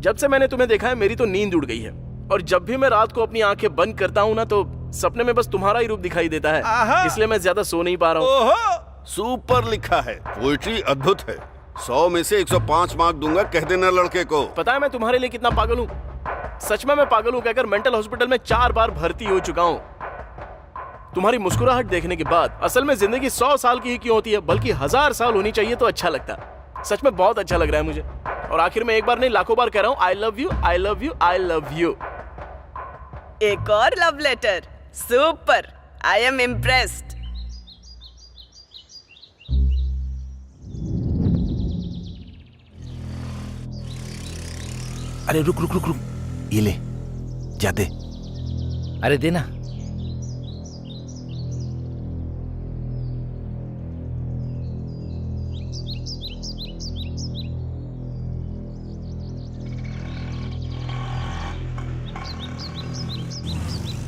जब से मैंने तुम्हें देखा है मेरी तो नींद उड़ गई है और जब भी मैं रात को अपनी आंखें बंद करता हूँ ना तो सपने में बस तुम्हारा ही रूप दिखाई देता है, इसलिए मैं ज्यादा सो नहीं पा रहा हूँ। सुपर लिखा है, पोइट्री अद्भुत है। 100 में से 105 मार्क दूंगा, कह देना लड़के को। पता है मैं तुम्हारे लिए कितना पागल हूँ? सच में मैं पागल हूँ कहकर मेंटल हॉस्पिटल में 4 बार भर्ती हो चुका हूँ। तुम्हारी मुस्कुराहट देखने के बाद असल में जिंदगी 100 साल की ही क्यों होती है, बल्कि 1000 साल होनी चाहिए तो अच्छा लगता। सच में बहुत अच्छा लग रहा है मुझे। और आखिर में एक बार नहीं लाखों बार कह रहा हूँ, I love you, I love you, I love you. एक और love letter. Super, I am impressed. अरे रुक रुक रुक रुक, ये ले, जा दे। अरे देना।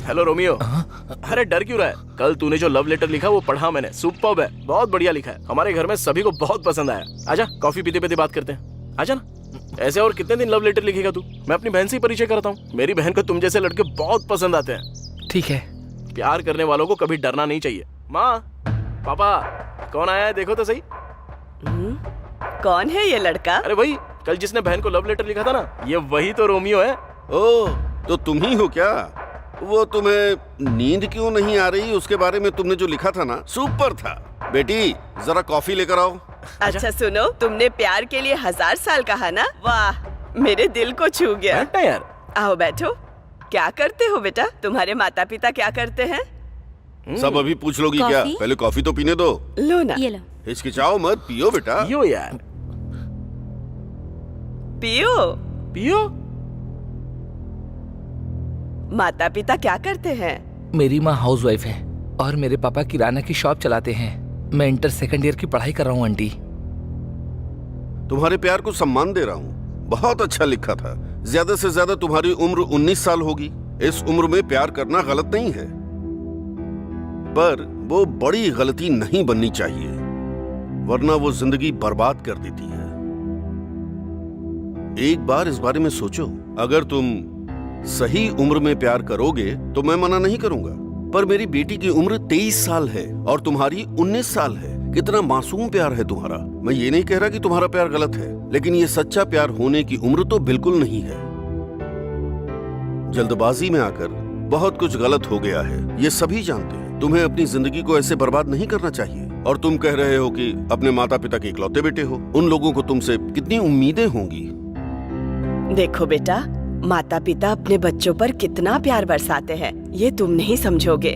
Hello Romeo. अरे डर क्यों रहा है? कल तूने जो लव लेटर लिखा वो पढ़ा मैंने, सुपर्ब है, बहुत बढ़िया लिखा है। हमारे घर में सभी को बहुत पसंद आया। आजा कॉफी पीते पीते बात करते हैं, आजा ना। ऐसे और कितने दिन लव लेटर लिखेगा तू? मैं अपनी बहन से ही परिचय करता हूँ। मेरी बहन को तुम जैसे लड़के बहुत पसंद आते हैं। ठीक है। प्यार करने वालों को कभी डरना नहीं चाहिए। माँ, पापा, कौन आया है देखो तो सही। कौन है ये लड़का? अरे वही कल जिसने बहन को लव लेटर लिखा था ना, ये वही तो रोमियो है। ओ, तो तुम ही हो क्या? वो तुम्हें नींद क्यों नहीं आ रही उसके बारे में तुमने जो लिखा था ना, सुपर था। बेटी जरा कॉफी लेकर आओ। अच्छा सुनो, तुमने प्यार के लिए 1000 साल कहा ना? वाह, मेरे दिल को छू गया। यार आओ बैठो। क्या करते हो बेटा? तुम्हारे माता पिता क्या करते हैं? सब अभी पूछ लोगी क्या? कॉफी? पहले कॉफी तो पीने दो। लो ना, ये लो। हिचकिचाओ मत, पियो बेटा। पियो यार, पियो। पियो। माता पिता क्या करते हैं? मेरी माँ हाउसवाइफ है और मेरे पापा किराना की शॉप चलाते हैं। मैं इंटर सेकंड ईयर की पढ़ाई कर रहा हूँ आंटी। तुम्हारे प्यार को सम्मान दे रहा हूँ। बहुत अच्छा लिखा था। ज्यादा से ज्यादा तुम्हारी उम्र 19 साल होगी। इस उम्र में प्यार करना गलत नहीं है, पर वो बड़ी गलती नहीं बननी चाहिए, वरना वो जिंदगी बर्बाद कर देती है। एक बार इस बारे में सोचो। अगर तुम सही उम्र में प्यार करोगे तो मैं मना नहीं करूंगा, पर मेरी बेटी की उम्र 23 साल है और तुम्हारी 19 साल है। कितना मासूम प्यार है तुम्हारा। मैं ये नहीं कह रहा कि तुम्हारा प्यार गलत है, लेकिन ये सच्चा प्यार होने की उम्र तो बिल्कुल नहीं है। जल्दबाजी में आकर बहुत कुछ गलत हो गया है, ये सभी जानते हैं। तुम्हें अपनी जिंदगी को ऐसे बर्बाद नहीं करना चाहिए। और तुम कह रहे हो कि अपने माता पिता के इकलौते बेटे हो। उन लोगों को तुमसे कितनी उम्मीदें होंगी। देखो बेटा, माता पिता अपने बच्चों पर कितना प्यार बरसाते हैं, ये तुम नहीं समझोगे।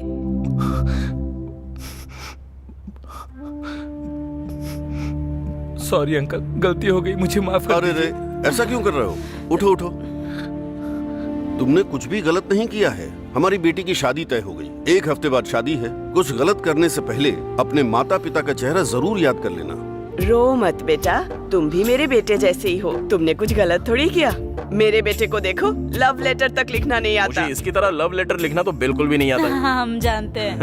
सॉरी अंकल, गलती हो गई, मुझे माफ कर अरे रे, दीजिए। ऐसा क्यों कर रहे हो? उठो उठो। तुमने कुछ भी गलत नहीं किया है। हमारी बेटी की शादी तय हो गई। 1 हफ्ते बाद शादी है। कुछ गलत करने से पहले अपने माता पिता का चेहरा जरूर याद कर लेना। रो मत बेटा, तुम भी मेरे बेटे जैसे ही हो। तुमने कुछ गलत थोड़ी किया। मेरे बेटे को देखो, लव लेटर तक लिखना नहीं आता। मुझे इसकी तरह लव लेटर लिखना तो बिल्कुल भी नहीं आता। हाँ, हम जानते हैं।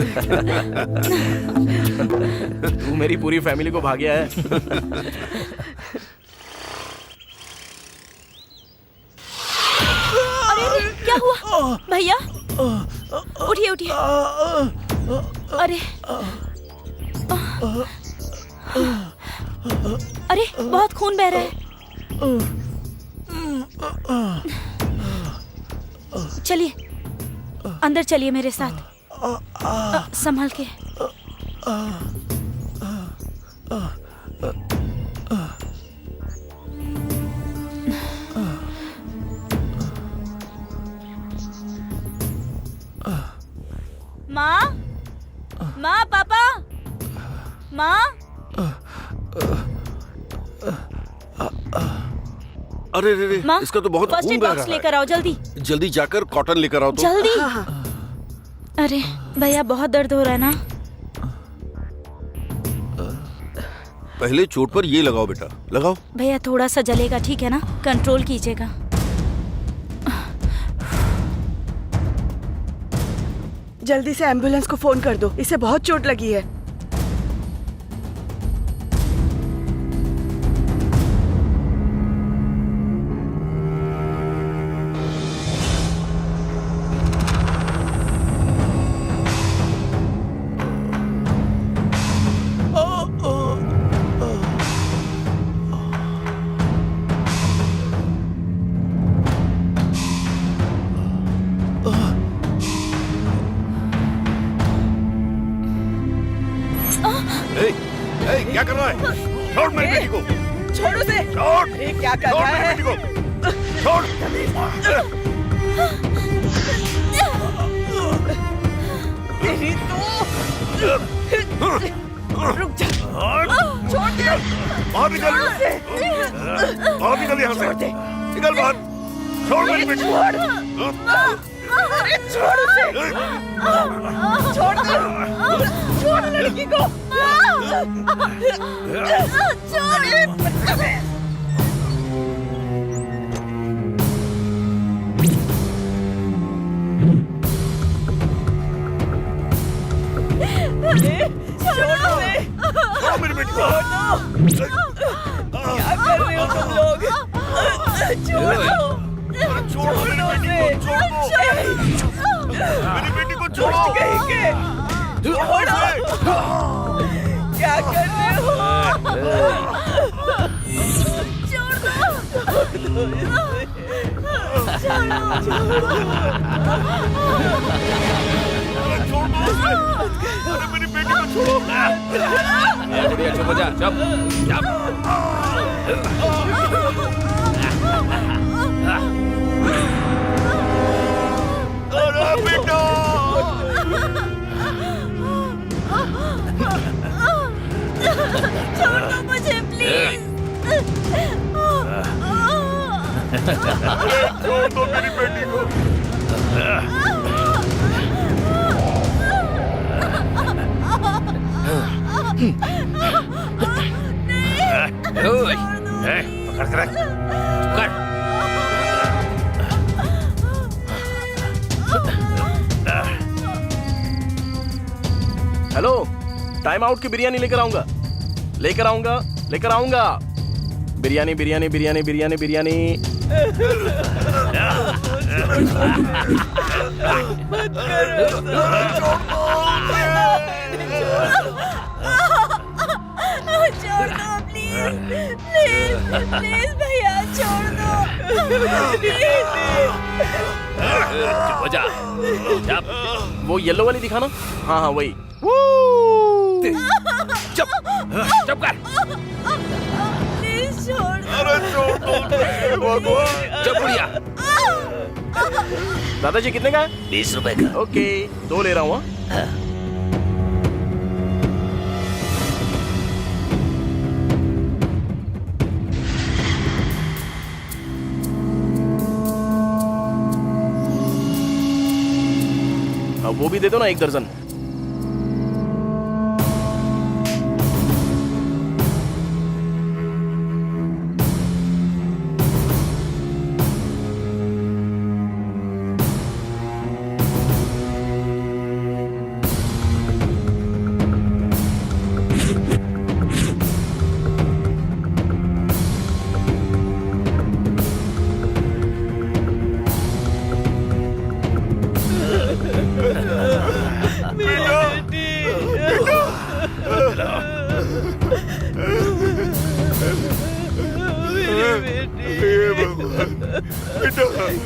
तू मेरी पूरी फैमिली को भाग्या है। अरे क्या हुआ भैया? उठिए उठिए। अरे अरे बहुत खून बह रहा है। चलिए अंदर चलिए मेरे साथ। संभल के। माँ, माँ, पापा, माँ। अरे रे रे, माँ, इसका तो बहुत फर्स्ट खून एड बह बॉक्स रहा लेकर आओ जल्दी। है। जल्दी जाकर कॉटन लेकर आओ तो। जल्दी। अरे भैया बहुत दर्द हो रहा है ना? पहले चोट पर ये लगाओ बेटा, लगाओ। भैया थोड़ा सा जलेगा, ठीक है ना? कंट्रोल कीजिएगा। जल्दी से एम्बुलेंस को फोन कर दो, इसे बहुत चोट लगी है। क्या कर रहा है? छोड़ मेरी बेटी को। छोड़ उसे। छोड़। ये क्या कर छोड़ रहा मेरी है? बेटी को। छोड़। तेरी तो। रुक जा। छोड़ दे। बाहर निकल। बाहर निकल यहाँ से। निकल बाहर। छोड़ मेरी बेटी को। अरे छोड़ उसे। छोड़ दे। छोड़ लड़की को। छोड़ो मेरी बेटी को। क्या कर रहे हो तुम लोग? छोड़ो। छोड़ो मेरी बेटी को। छोड़ो। छोड़ो। क्या कर रहे हो? अरे मेरी बेटी को छोड़ो। बुढ़िया चुप हो जा, चुप चुप। अरे बेटा। छोड़ दो मेरी बेटी को। पकड़ कर रख। पकड़। हेलो, टाइम आउट की बिरयानी लेकर आऊंगा, लेकर आऊंगा, लेकर आऊंगा। बिरयानी बिरयानी बिरयानी बिरयानी बिरयानी। छोड़ दो प्लीज, प्लीज प्लीज भैया छोड़ दो। चुप हो जा। वो येलो वाली दिखाना। हाँ हाँ वही। चुप चुप कर। प्लीज छोड़ दो। अरे छोड़ दो। चुप बुढ़िया। दादाजी कितने का है? 20 रुपए का। ओके, 2 ले रहा हूँ। अब वो भी दे दो ना, 1 दर्जन।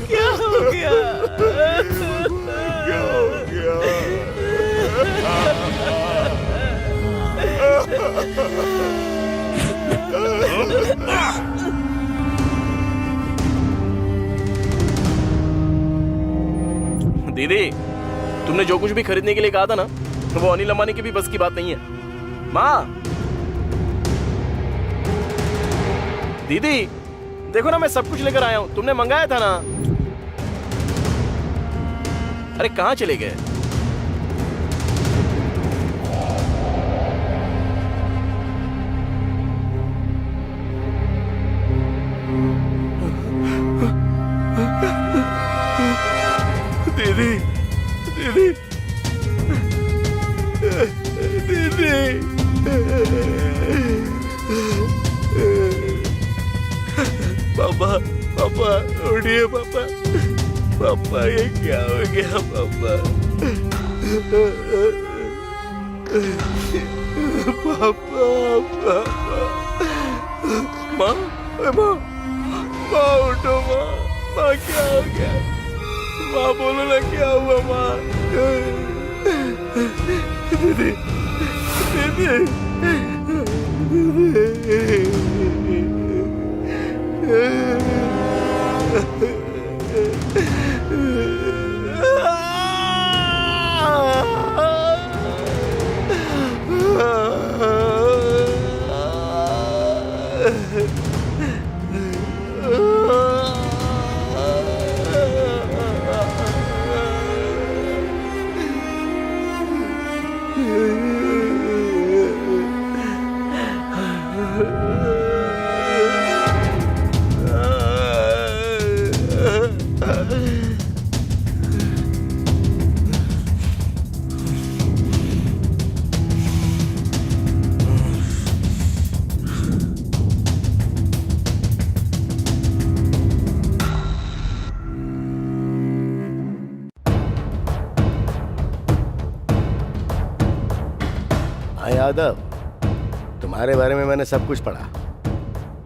क्या हो गया? क्या हो गया? दीदी, तुमने जो कुछ भी खरीदने के लिए कहा था ना, वो अनिल अंबानी की भी बस की बात नहीं है। माँ, दीदी देखो ना, मैं सब कुछ लेकर आया हूँ, तुमने मंगाया था ना। अरे कहाँ चले गए? दीदी दीदी पापा पापा उठिए पापा। पापा ये क्या हो गया पापा? पापा पापा। माँ माँ माँ उठो माँ। माँ क्या हो गया? माँ बोलो ना क्या हुआ माँ? दीदी यादव, तुम्हारे बारे में मैंने सब कुछ पढ़ा।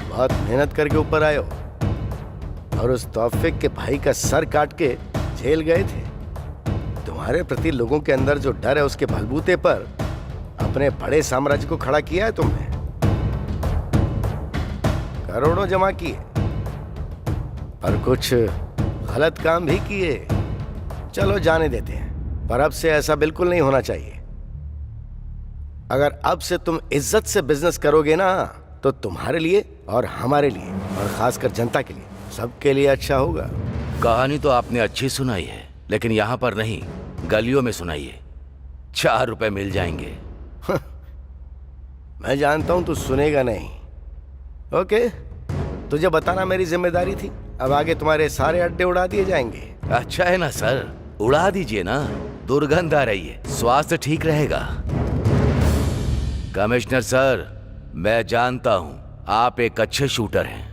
बहुत मेहनत करके ऊपर आए हो और उस तौफीक के भाई का सर काट के जेल गए थे। तुम्हारे प्रति लोगों के अंदर जो डर है उसके बलबूते पर अपने बड़े साम्राज्य को खड़ा किया है तुमने। करोड़ों जमा किए और कुछ गलत काम भी किए। चलो जाने देते हैं, पर अब से ऐसा बिल्कुल नहीं होना चाहिए। अगर अब से तुम इज्जत से बिजनेस करोगे ना, तो तुम्हारे लिए और हमारे लिए और खासकर जनता के लिए सबके लिए अच्छा होगा। कहानी तो आपने अच्छी सुनाई है, लेकिन यहाँ पर नहीं, गलियों में सुनाइए। 4 रुपए मिल जाएंगे। मैं जानता हूं तू सुनेगा नहीं। ओके, तुझे बताना मेरी जिम्मेदारी थी। अब आगे तुम्हारे सारे अड्डे उड़ा दिए जाएंगे। अच्छा है ना सर, उड़ा दीजिए ना, दुर्गंध आ रही है, स्वास्थ्य ठीक रहेगा। कमिश्नर सर, मैं जानता हूं आप एक अच्छे शूटर हैं।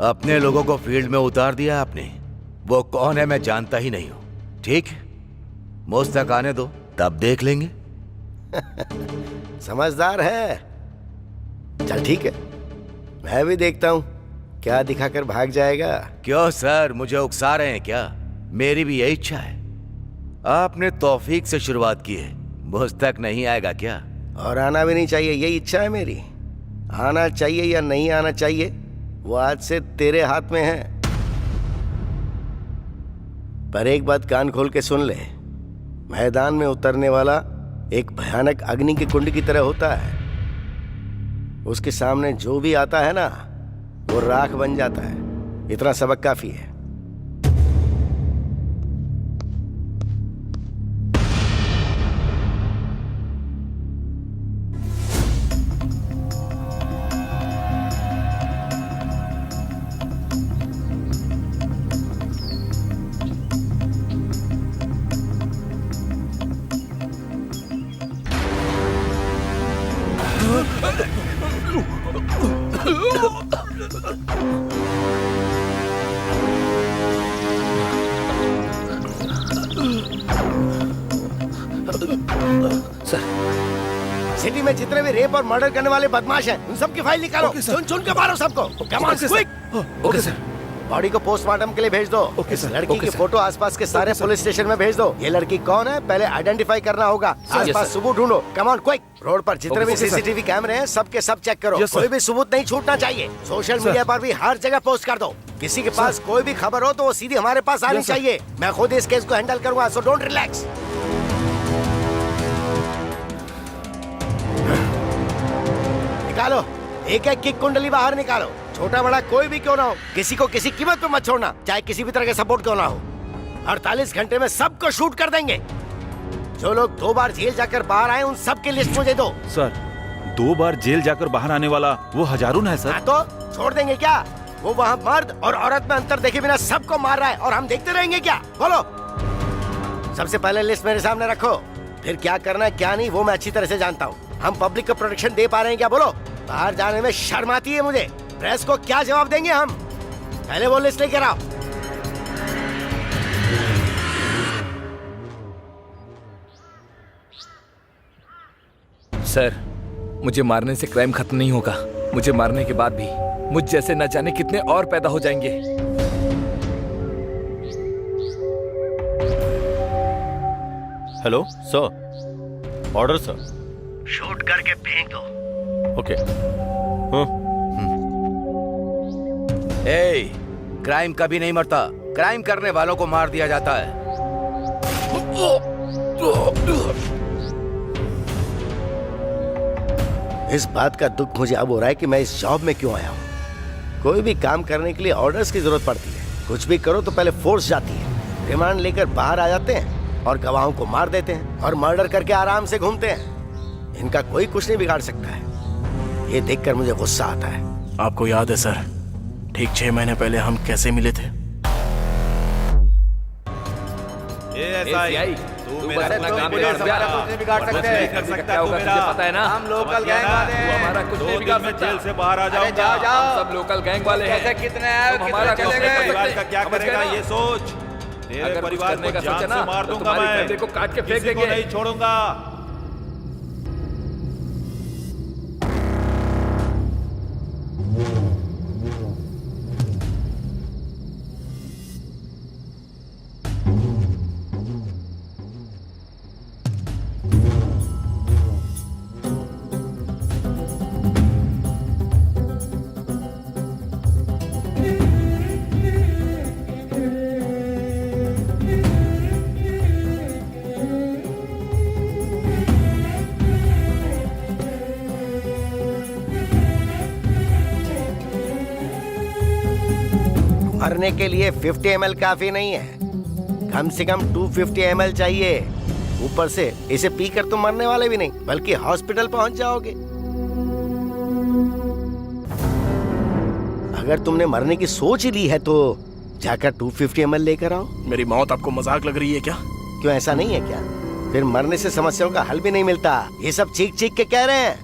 अपने लोगों को फील्ड में उतार दिया आपने। वो कौन है मैं जानता ही नहीं हूं। ठीक, मुझ तक आने दो, तब देख लेंगे। समझदार है। चल ठीक है, मैं भी देखता हूं क्या दिखाकर भाग जाएगा। क्यों सर, मुझे उकसा रहे हैं क्या? मेरी भी यही इच्छा है। आपने तौफीक से शुरुआत की है, मुझ तक नहीं आएगा क्या? और आना भी नहीं चाहिए, यही इच्छा है मेरी। आना चाहिए या नहीं आना चाहिए, वो आज से तेरे हाथ में है। पर एक बात कान खोल के सुन ले, मैदान में उतरने वाला एक भयानक अग्नि के कुंड की तरह होता है। उसके सामने जो भी आता है ना, वो राख बन जाता है। इतना सबक काफी है। सिटी में जितने भी रेप और मर्डर करने वाले बदमाश हैं, उन सब की फाइल निकालो। चुन चुन के मारो सबको। Come on quick. Okay sir. Body को पोस्टमार्टम के लिए भेज दो। इस लड़की की फोटो आसपास के सारे पुलिस स्टेशन में भेज दो। ये लड़की कौन है पहले आइडेंटिफाई करना होगा। आसपास सबूत ढूंढो। Come on quick. रोड पर जितने भी सीसीटीवी कैमरे हैं, सबके सब चेक करो। कोई भी सबूत नहीं छूटना चाहिए। सोशल मीडिया पर भी हर जगह पोस्ट कर दो। किसी के पास कोई भी खबर हो तो वो सीधी हमारे पास आनी चाहिए। मैं खुद इस केस को हैंडल करूंगा, सो डोंट रिलैक्स। निकालो, एक एक की कुंडली बाहर निकालो। छोटा बड़ा कोई भी क्यों ना हो, किसी को किसी कीमत पे मत छोड़ना, चाहे किसी भी तरह का सपोर्ट क्यों ना हो। 48 घंटे में सबको शूट कर देंगे। जो लोग 2 बार जेल जाकर बाहर आए, उन सब की लिस्ट मुझे दो। सर, 2 बार जेल जाकर बाहर आने वाला वो हजारून है सर। हाँ तो छोड़ देंगे क्या? वो वहाँ मर्द और औरत में अंतर देखे बिना सबको मार रहा है और हम देखते रहेंगे क्या? बोलो। सबसे पहले लिस्ट मेरे सामने रखो, फिर क्या करना है क्या नहीं वो मैं अच्छी तरह से जानता हूँ। हम पब्लिक को प्रोटेक्शन दे पा रहे हैं क्या? बोलो। बाहर जाने में शर्म आती है मुझे। प्रेस को क्या जवाब देंगे हम? पहले वो लिस्ट लेकर आओ। सर, मुझे मारने से क्राइम खत्म नहीं होगा। मुझे मारने के बाद भी मुझ जैसे न जाने कितने और पैदा हो जाएंगे। Hello sir, order sir. Shoot करके फेंक दो। ओके। ए, क्राइम कभी नहीं मरता, क्राइम करने वालों को मार दिया जाता है। इस बात का दुख मुझे अब हो रहा है कि मैं इस जॉब में क्यों आया हूँ। कोई भी काम करने के लिए ऑर्डर्स की जरूरत पड़ती है। कुछ भी करो तो पहले फोर्स जाती है, रिमांड लेकर बाहर आ जाते हैं और गवाहों को मार देते हैं और मर्डर करके आराम से घूमते हैं। इनका कोई कुछ नहीं बिगाड़ सकता है। ये देखकर मुझे गुस्सा आता है। आपको याद है सर, ठीक 6 महीने पहले हम कैसे मिले थे? तू मेरा अपना काम बिगाड़ दिया। कुछ नहीं बिगाड़ सकते। कर सकता है, तुझे पता है ना, हम लोकल गैंग वाले हैं। हमारा कुछ नहीं बिगाड़ सकता। जेल से बाहर आ अरे जाऊंगा। जाओ जाओ। हम सब लोकल गैंग वाले हैं। कैसे कितने आए, तुम कितने हमारा चले कुछ नहीं गए? कर परिवार सकते। का क्या समझ गए करेगा ना? ये सोच। तेरे अगर कुछ परिवार करने को का जान सोचा से ना, मार तो दूंगा तुम्हारी मैं। फैमिली को काट के फेंक किसी को देंगे। नहीं छोड़ूंगा। मरने के लिए 50 ml काफी नहीं है, कम से कम 250 ml चाहिए। ऊपर से इसे पीकर तुम मरने वाले भी नहीं बल्कि हॉस्पिटल पहुंच जाओगे। अगर तुमने मरने की सोच ही ली है तो जाकर 250 ml लेकर आओ। मेरी मौत आपको मजाक लग रही है क्या? क्यों, ऐसा नहीं है क्या? फिर मरने से समस्याओं का हल भी नहीं मिलता। ये सब चीख चीख के कह रहे हैं।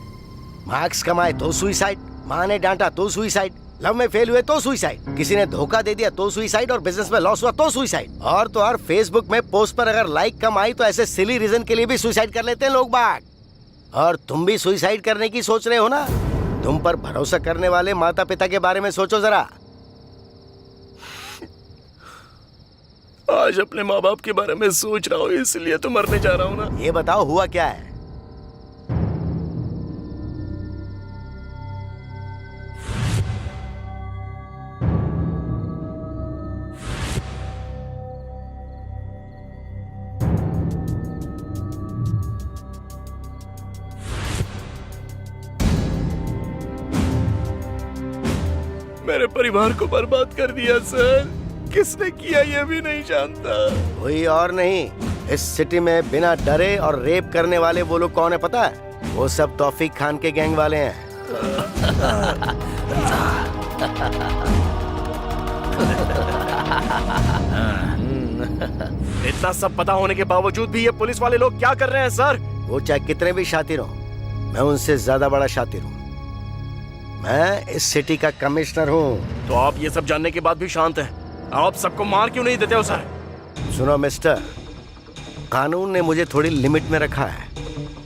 मार्क्स कमाए तो सुइसाइड, माँ ने डांटा तो सुइसाइड, लव में फेल हुए तो सुइसाइड, किसी ने धोखा दे दिया तो सुइसाइड, और बिजनेस में लॉस हुआ तो सुइसाइड। और तो और फेसबुक में पोस्ट पर अगर लाइक कम आई तो ऐसे सिली रीजन के लिए भी सुइसाइड कर लेते हैं लोग बाग। और तुम भी सुइसाइड करने की सोच रहे हो ना? तुम पर भरोसा करने वाले माता पिता के बारे में सोचो जरा। आज अपने माँ बाप के बारे में सोच रहा हूँ, इसलिए तो मरने जा रहा हूँ ना। ये बताओ हुआ क्या है? मेरे परिवार को बर्बाद कर दिया सर। किसने किया ये भी नहीं जानता। कोई और नहीं, इस सिटी में बिना डरे और रेप करने वाले वो लोग कौन है पता है? वो सब तौफीक खान के गैंग वाले हैं। इतना सब पता होने के बावजूद भी ये पुलिस वाले लोग क्या कर रहे हैं सर? वो चाहे कितने भी शातिर हो, मैं उनसे ज्यादा बड़ा शातिर हूँ। मैं इस सिटी का कमिश्नर हूँ। तो आप ये सब जानने के बाद भी शांत हैं? आप सबको मार क्यों नहीं देते हो सर? सुनो मिस्टर, कानून ने मुझे थोड़ी लिमिट में रखा है।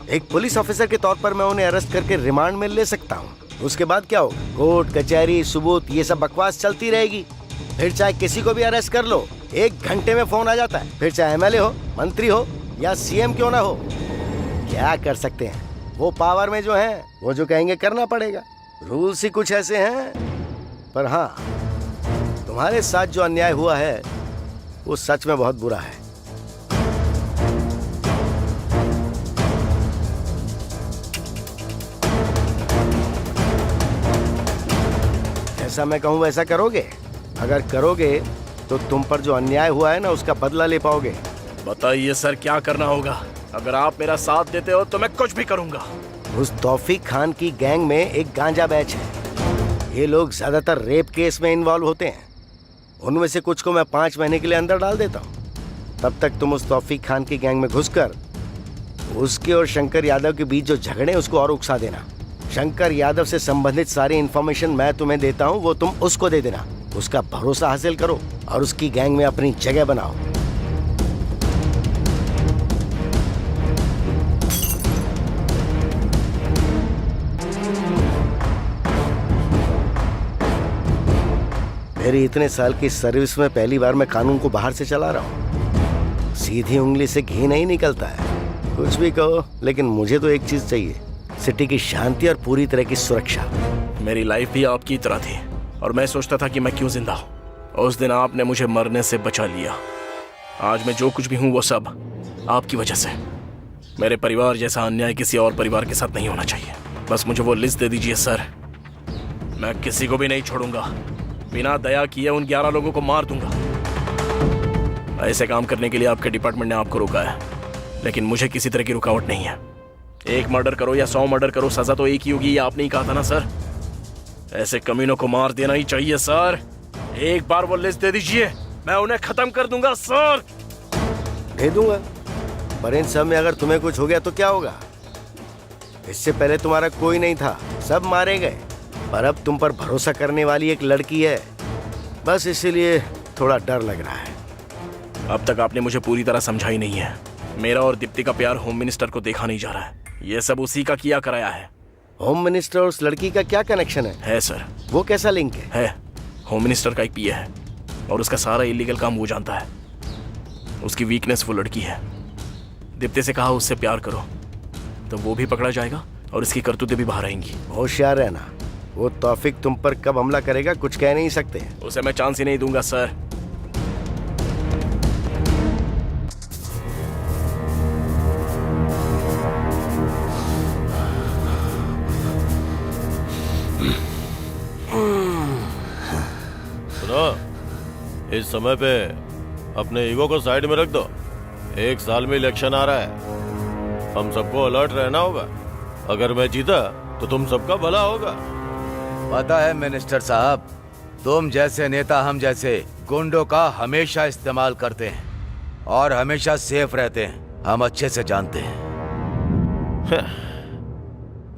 एक पुलिस ऑफिसर के तौर पर मैं उन्हें अरेस्ट करके रिमांड में ले सकता हूँ। उसके बाद क्या होगा? कोर्ट कचहरी सबूत ये सब बकवास चलती रहेगी। फिर चाहे किसी को भी अरेस्ट कर लो, 1 घंटे में फोन आ जाता है। फिर चाहे एमएलए हो, मंत्री हो या सीएम क्यों ना हो, क्या कर सकते हैं? वो पावर में जो है वो जो कहेंगे करना पड़ेगा। रूल्स ही कुछ ऐसे हैं। पर हाँ, तुम्हारे साथ जो अन्याय हुआ है वो सच में बहुत बुरा है। जैसा मैं कहूं वैसा करोगे? अगर करोगे तो तुम पर जो अन्याय हुआ है ना उसका बदला ले पाओगे। बताइए सर, क्या करना होगा? अगर आप मेरा साथ देते हो तो मैं कुछ भी करूंगा। उस तौफीक खान की गैंग में एक गांजा बैच है। ये लोग ज्यादातर रेप केस में इन्वॉल्व होते हैं। उनमें से कुछ को मैं 5 महीने के लिए अंदर डाल देता हूँ। तब तक तुम उस तौफीक खान की गैंग में घुसकर उसके और शंकर यादव के बीच जो झगड़े उसको और उकसा देना। शंकर यादव से संबंधित सारी इन्फॉर्मेशन मैं तुम्हें देता हूँ, वो तुम उसको दे देना। उसका भरोसा हासिल करो और उसकी गैंग में अपनी जगह बनाओ। मेरी इतने साल की सर्विस में पहली बार मैं कानून को बाहर से चला रहा हूँ। सीधी उंगली से घी नहीं निकलता है। कुछ भी कहो, लेकिन मुझे तो एक चीज चाहिए, सिटी की शांति और पूरी तरह की सुरक्षा। मेरी लाइफ भी आपकी तरह थी और मैं सोचता था कि मैं क्यों जिंदा हूँ। उस दिन आपने मुझे मरने से बचा लिया। आज मैं जो कुछ भी हूँ वो सब आपकी वजह से। मेरे परिवार जैसा अन्याय किसी और परिवार के साथ नहीं होना चाहिए। बस मुझे वो लिस्ट दे दीजिए सर, मैं किसी को भी नहीं छोड़ूंगा। बिना दया किए उन 11 लोगों को मार दूंगा। ऐसे काम करने के लिए आपके डिपार्टमेंट ने आपको रोका है, लेकिन मुझे किसी तरह की रुकावट नहीं है। 1 मर्डर करो या 100 मर्डर करो, सजा तो एक ही होगी। ये आपने ही कहा था ना सर? ऐसे कमीनों को मार देना ही चाहिए सर। एक बार वो लिस्ट दे दीजिए, मैं उन्हें खत्म कर दूंगा सर। दे दूंगा, पर इन सब में अगर तुम्हें कुछ हो गया तो क्या होगा? इससे पहले तुम्हारा कोई नहीं था, सब मारे गए। पर अब तुम पर भरोसा करने वाली एक लड़की है, बस इसीलिए थोड़ा डर लग रहा है। अब तक आपने मुझे पूरी तरह समझा ही नहीं है। मेरा और दीप्ति का प्यार होम मिनिस्टर को देखा नहीं जा रहा है। ये सब उसी का किया कराया है। होम मिनिस्टर और उस लड़की का क्या कनेक्शन है सर। वो कैसा लिंक है? होम मिनिस्टर का एक पीए है और उसका सारा इलीगल काम वो जानता है। उसकी वीकनेस वो लड़की है। दीप्ति से कहा उससे प्यार करो तो वो भी पकड़ा जाएगा और इसकी करतूतें भी बाहर आएंगी। होशियार रहना, वो तौफीक तुम पर कब हमला करेगा कुछ कह नहीं सकते। उसे मैं चांस ही नहीं दूंगा सर। सुनो, इस समय पे अपने ईगो को साइड में रख दो। 1 साल में इलेक्शन आ रहा है, हम सबको अलर्ट रहना होगा। अगर मैं जीता तो तुम सबका भला होगा। पता है मिनिस्टर साहब, तुम जैसे नेता हम जैसे गुंडों का हमेशा इस्तेमाल करते हैं और हमेशा सेफ रहते हैं, हम अच्छे से जानते हैं।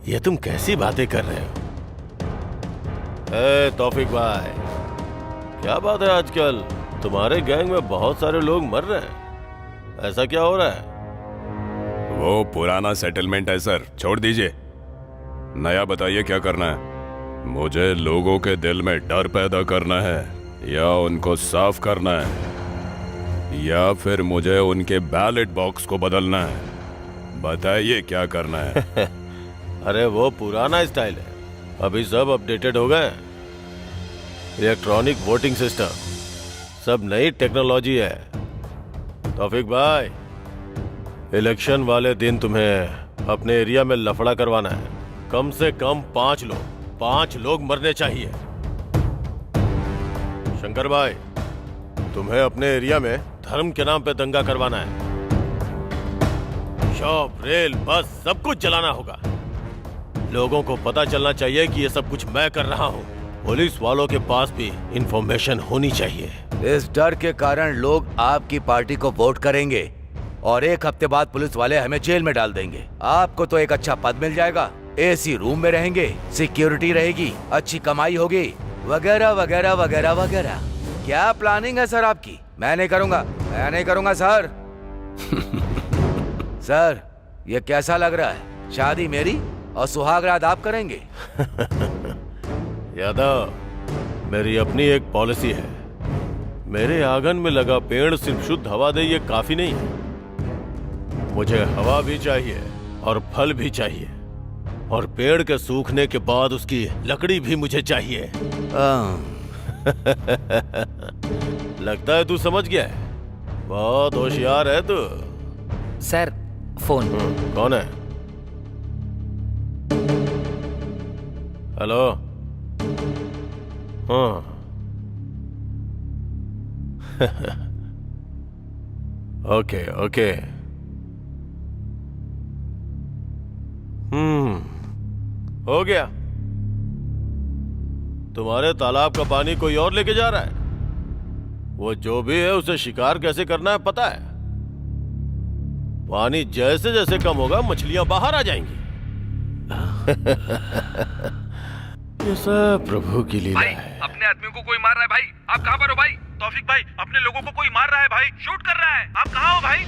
ये तुम कैसी बातें कर रहे हो? तौफीक भाई, क्या बात है आजकल तुम्हारे गैंग में बहुत सारे लोग मर रहे हैं, ऐसा क्या हो रहा है? वो पुराना सेटलमेंट है सर, छोड़ दीजिए। नया बताइए क्या करना है? मुझे लोगों के दिल में डर पैदा करना है या उनको साफ करना है या फिर मुझे उनके बैलेट बॉक्स को बदलना है? बताइए क्या करना है? अरे वो पुराना स्टाइल है, अभी सब अपडेटेड हो गए। इलेक्ट्रॉनिक वोटिंग सिस्टम, सब नई टेक्नोलॉजी है। तौफीक भाई, इलेक्शन वाले दिन तुम्हें अपने एरिया में लफड़ा करवाना है। कम से कम 5 लोग मरने चाहिए। शंकर भाई, तुम्हें अपने एरिया में धर्म के नाम पे दंगा करवाना है। शॉप, रेल, बस सब कुछ जलाना होगा। लोगों को पता चलना चाहिए कि ये सब कुछ मैं कर रहा हूँ। पुलिस वालों के पास भी इंफॉर्मेशन होनी चाहिए। इस डर के कारण लोग आपकी पार्टी को वोट करेंगे और 1 हफ्ते बाद पुलिस वाले हमें जेल में डाल देंगे। आपको तो एक अच्छा पद मिल जाएगा, एसी रूम में रहेंगे, सिक्योरिटी रहेगी, अच्छी कमाई होगी, वगैरह वगैरह वगैरह वगैरह। क्या प्लानिंग है सर आपकी? मैं नहीं करूंगा सर। सर, ये कैसा लग रहा है? शादी मेरी और सुहागरात आप करेंगे? यादव, मेरी अपनी एक पॉलिसी है। मेरे आंगन में लगा पेड़ सिर्फ शुद्ध हवा दे ये काफी नहीं है। मुझे हवा भी चाहिए और फल भी चाहिए, और पेड़ के सूखने के बाद उसकी लकड़ी भी मुझे चाहिए। लगता है तू समझ गया है। बहुत होशियार है तू। Sir, phone. कौन है? हेलो। हाँ। Okay okay. हो गया। तुम्हारे तालाब का पानी कोई और लेके जा रहा है। वो जो भी है उसे शिकार कैसे करना है पता है। पानी जैसे जैसे कम होगा मछलियां बाहर आ जाएंगी। ये सब प्रभु की लीला है। अपने आदमी को कोई मार रहा है भाई। आप कहाँ पर हो भाई? तौफीक भाई, अपने लोगों को कोई मार रहा है भाई, शूट कर रहा है। आप कहाँ हो भाई?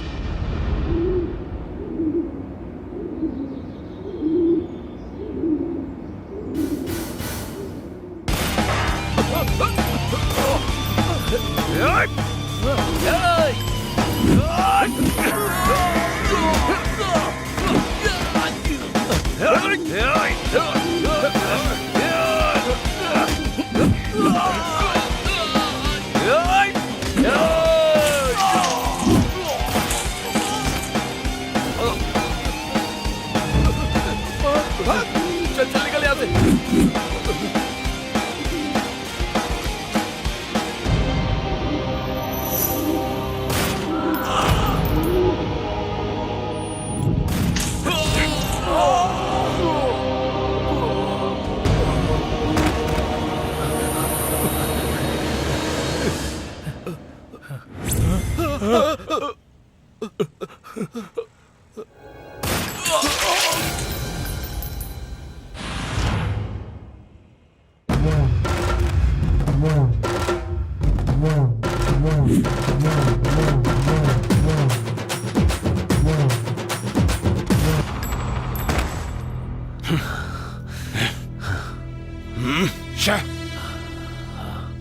चल निकल यहाँ से।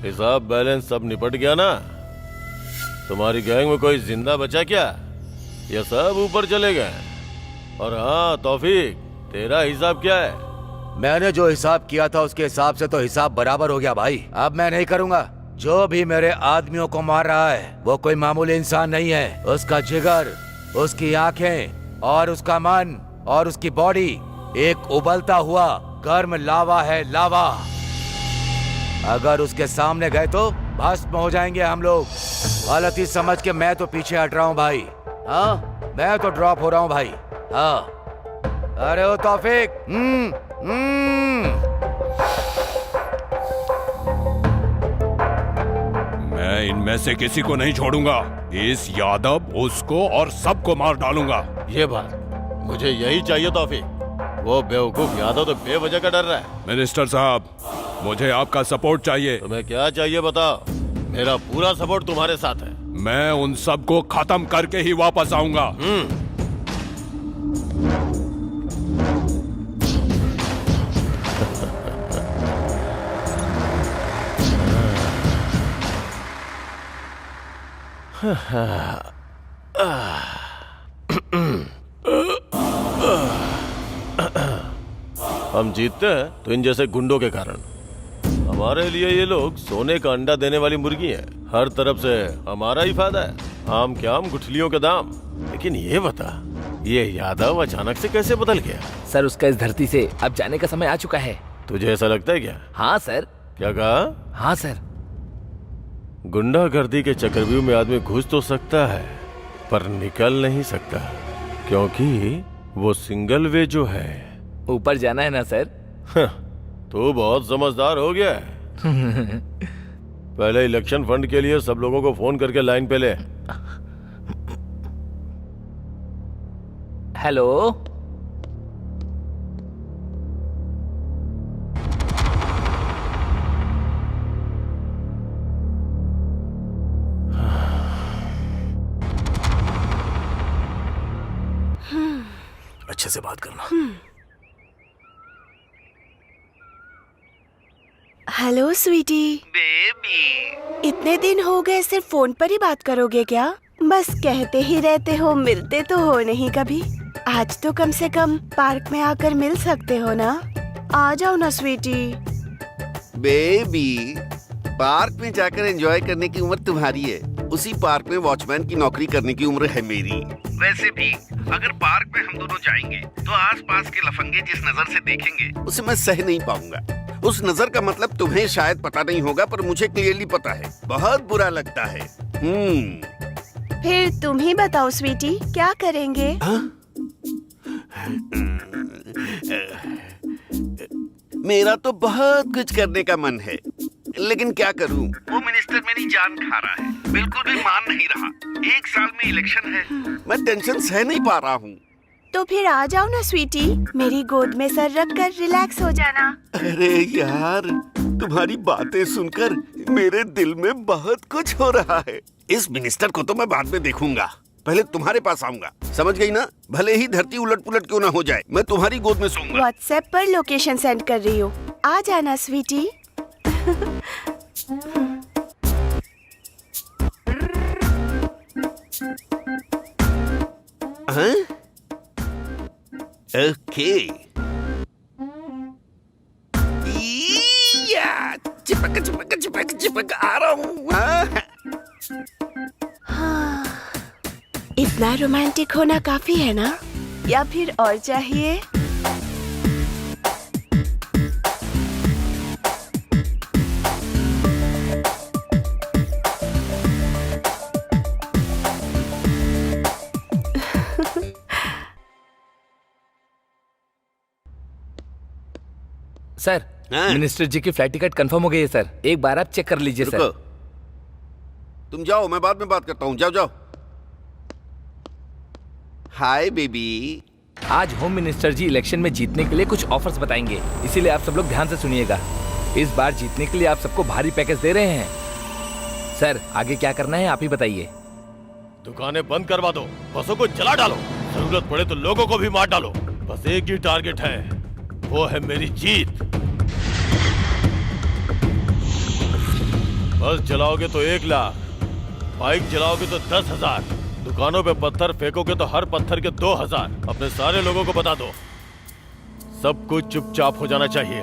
हिसाब बैलेंस सब निपट गया ना? तुम्हारी गैंग में कोई जिंदा बचा क्या? ये सब ऊपर चले गए? और हाँ तौफीक, तेरा हिसाब क्या है? मैंने जो हिसाब किया था उसके हिसाब से तो हिसाब बराबर हो गया भाई। अब मैं नहीं करूंगा। जो भी मेरे आदमियों को मार रहा है वो कोई मामूली इंसान नहीं है। उसका जिगर, उसकी आंखें और उसका मन और उसकी बॉडी एक उबलता हुआ गर्म लावा है, लावा। अगर उसके सामने गए तो भस्म हो जाएंगे हम लोग। गलती समझ के मैं तो पीछे हट रहा हूँ भाई। हाँ, मैं तो ड्रॉप हो रहा हूँ भाई। हाँ, अरे ओ तौफीक। मैं इनमें से किसी को नहीं छोड़ूंगा। इस यादव, उसको और सबको मार डालूंगा। ये बात मुझे यही चाहिए तौफीक। वो बेवकूफ यादव तो बेवजह का डर रहा है। मिनिस्टर साहब, मुझे आपका सपोर्ट चाहिए। तुम्हें क्या चाहिए बताओ। मेरा पूरा सपोर्ट तुम्हारे साथ है। मैं उन सबको खत्म करके ही वापस आऊंगा। हम जीतते हैं तो इन जैसे गुंडों के कारण। हमारे लिए ये लोग सोने का अंडा देने वाली मुर्गी है। हर तरफ से हमारा ही फायदा है। आम के आम, गुठलियों के दाम। लेकिन ये बता, ये यादव अचानक से कैसे बदल गया? सर, उसका इस धरती से अब जाने का समय आ चुका है। तुझे ऐसा लगता है क्या? हाँ सर। क्या कहा? हाँ सर। गुंडागर्दी के चक्रव्यूह में आदमी घुस तो सकता है पर निकल नहीं सकता, क्योंकि वो सिंगल वे जो है। ऊपर जाना है ना सर? तू बहुत समझदार हो गया है। पहले इलेक्शन फंड के लिए सब लोगों को फोन करके लाइन पे ले। हेलो, अच्छे से बात करना। हेलो स्वीटी। बेबी, इतने दिन हो गए, सिर्फ फोन पर ही बात करोगे क्या? बस कहते ही रहते हो, मिलते तो हो नहीं कभी। आज तो कम से कम पार्क में आकर मिल सकते हो ना। आ जाओ ना स्वीटी। बेबी, पार्क में जाकर एंजॉय करने की उम्र तुम्हारी है, उसी पार्क में वॉचमैन की नौकरी करने की उम्र है मेरी। वैसे भी अगर पार्क में हम दोनों जाएंगे तो आसपास के लफंगे जिस नजर से देखेंगे उसे मैं सह नहीं पाऊंगा। उस नजर का मतलब तुम्हें शायद पता नहीं होगा, पर मुझे क्लियरली पता है। बहुत बुरा लगता है। फिर तुम ही बताओ स्वीटी, क्या करेंगे? मेरा तो बहुत कुछ करने का मन है, लेकिन क्या करूं? वो मिनिस्टर मेरी जान खा रहा है, बिल्कुल भी मान नहीं रहा। 1 साल में इलेक्शन है, मैं टेंशन सह नहीं पा रहा हूँ। तो फिर आ जाओ ना स्वीटी, मेरी गोद में सर रख कर रिलैक्स हो जाना। अरे यार, तुम्हारी बातें सुनकर मेरे दिल में बहुत कुछ हो रहा है। इस मिनिस्टर को तो मैं बाद में देखूंगा, पहले तुम्हारे पास आऊंगा। समझ गई ना? भले ही धरती उलट पुलट क्यों ना हो जाए, मैं तुम्हारी गोद में सोऊंगा। व्हाट्सएप पर लोकेशन सेंड कर रही हूँ, आ जाना स्वीटी। ओके। चिपक चिपक चिपक चिपक आ रहा हूँ। हाँ, इतना रोमांटिक होना काफी है ना, या फिर और चाहिए? सर, मिनिस्टर जी की फ्लाइट टिकट कंफर्म हो गई है सर। एक बार आप चेक कर लीजिए सर। तुम जाओ, मैं बाद में बात करता हूँ। जाओ जाओ। Hi baby. आज होम मिनिस्टर जी इलेक्शन में जीतने के लिए कुछ ऑफर्स बताएंगे, इसीलिए आप सब लोग ध्यान से सुनिएगा। इस बार जीतने के लिए आप सबको भारी पैकेज दे रहे हैं। सर, आगे क्या करना है आप ही बताइए। दुकानें बंद करवा दो, बसों को जला डालो, जरूरत पड़े तो लोगों को भी मार डालो। बस एक ही टारगेट है, वो है मेरी जीत। बस जलाओगे तो 1 लाख, बाइक जलाओगे तो 10,000, दुकानों पे पत्थर फेंकोगे तो हर पत्थर के 2,000। अपने सारे लोगों को बता दो, सब कुछ चुपचाप हो जाना चाहिए।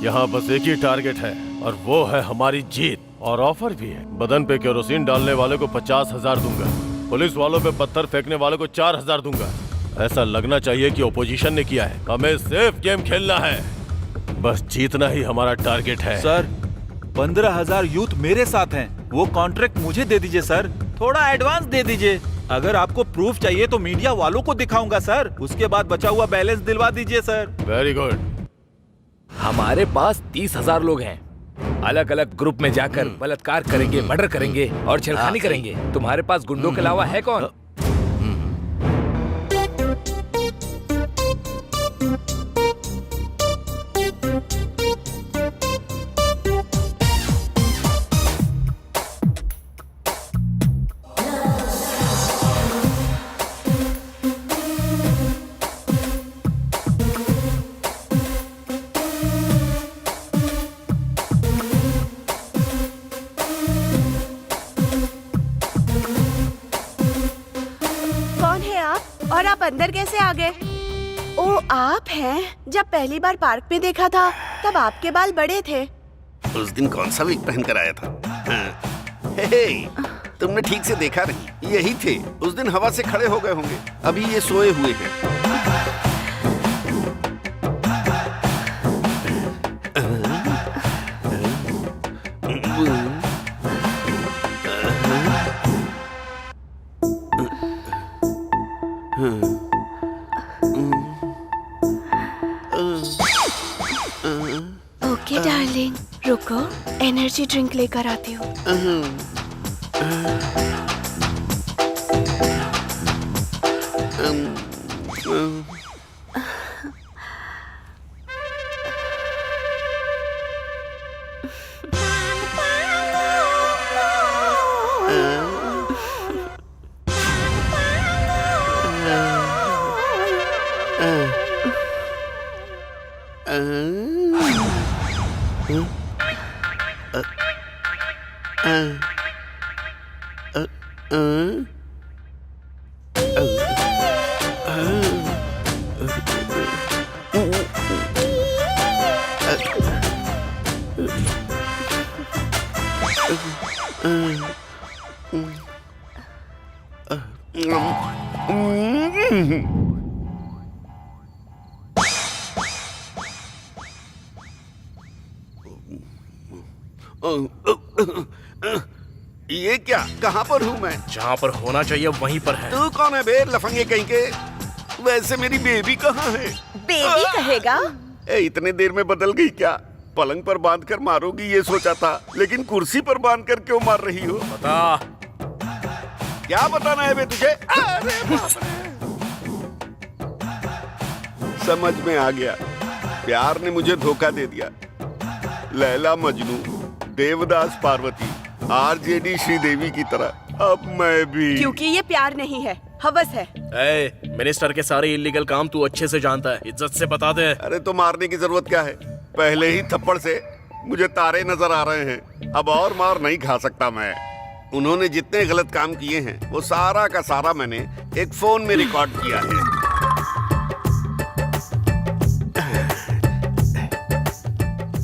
यहाँ बस एक ही टारगेट है और वो है हमारी जीत। और ऑफर भी है, बदन पे केरोसिन डालने वाले को 50,000 दूंगा, पुलिस वालों पे पत्थर फेंकने वाले को 4,000 दूंगा। ऐसा लगना चाहिए कि ओपोजिशन ने किया है। हमें सेफ गेम खेलना है, बस जीतना ही हमारा टारगेट है। सर, 15,000 यूथ मेरे साथ हैं। वो कॉन्ट्रैक्ट मुझे दे दीजिए सर, थोड़ा एडवांस दे दीजिए। अगर आपको प्रूफ चाहिए तो मीडिया वालों को दिखाऊंगा सर, उसके बाद बचा हुआ बैलेंस दिलवा दीजिए सर। Very good. हमारे पास 30,000 लोग हैं। अलग अलग ग्रुप में जाकर बलात्कार करेंगे, मर्डर करेंगे और छेड़खानी करेंगे। तुम्हारे पास गुंडों के अलावा है कौन? और आप अंदर कैसे आ गए? ओ आप हैं। जब पहली बार पार्क में देखा था तब आपके बाल बड़े थे। उस दिन कौन सा विग पहन कर आया था? हाँ। हे, तुमने ठीक से देखा नहीं, यही थे। उस दिन हवा से खड़े हो गए होंगे, अभी ये सोए हुए हैं। ओके डार्लिंग, रुको, एनर्जी ड्रिंक लेकर आती हूँ। ये क्या, कहाँ पर हूँ मैं? जहाँ पर होना चाहिए वहीं पर है। तू कौन है बे, लफंगे कहीं के? वैसे मेरी बेबी कहाँ है? बेबी कहेगा? इतने देर में बदल गई क्या? पलंग पर बांध कर मारोगी ये सोचा था, लेकिन कुर्सी पर बांध कर क्यों मार रही हो? बता। क्या बताना है बे तुझे? अरे बाप रे। समझ में आ गया, प्यार ने मुझे धोखा दे दिया। लैला मजनू, देवदास पार्वती, आरजेडी श्रीदेवी की तरह अब मैं भी। क्योंकि ये प्यार नहीं है, हवस है। मिनिस्टर के सारे इलीगल काम तू अच्छे से जानता है, इज्जत से बता दे। अरे तो मारने की जरूरत क्या है? पहले ही थप्पड़ से मुझे तारे नजर आ रहे हैं, अब और मार नहीं खा सकता मैं। उन्होंने जितने गलत काम किए हैं वो सारा का सारा मैंने एक फोन में रिकॉर्ड किया है।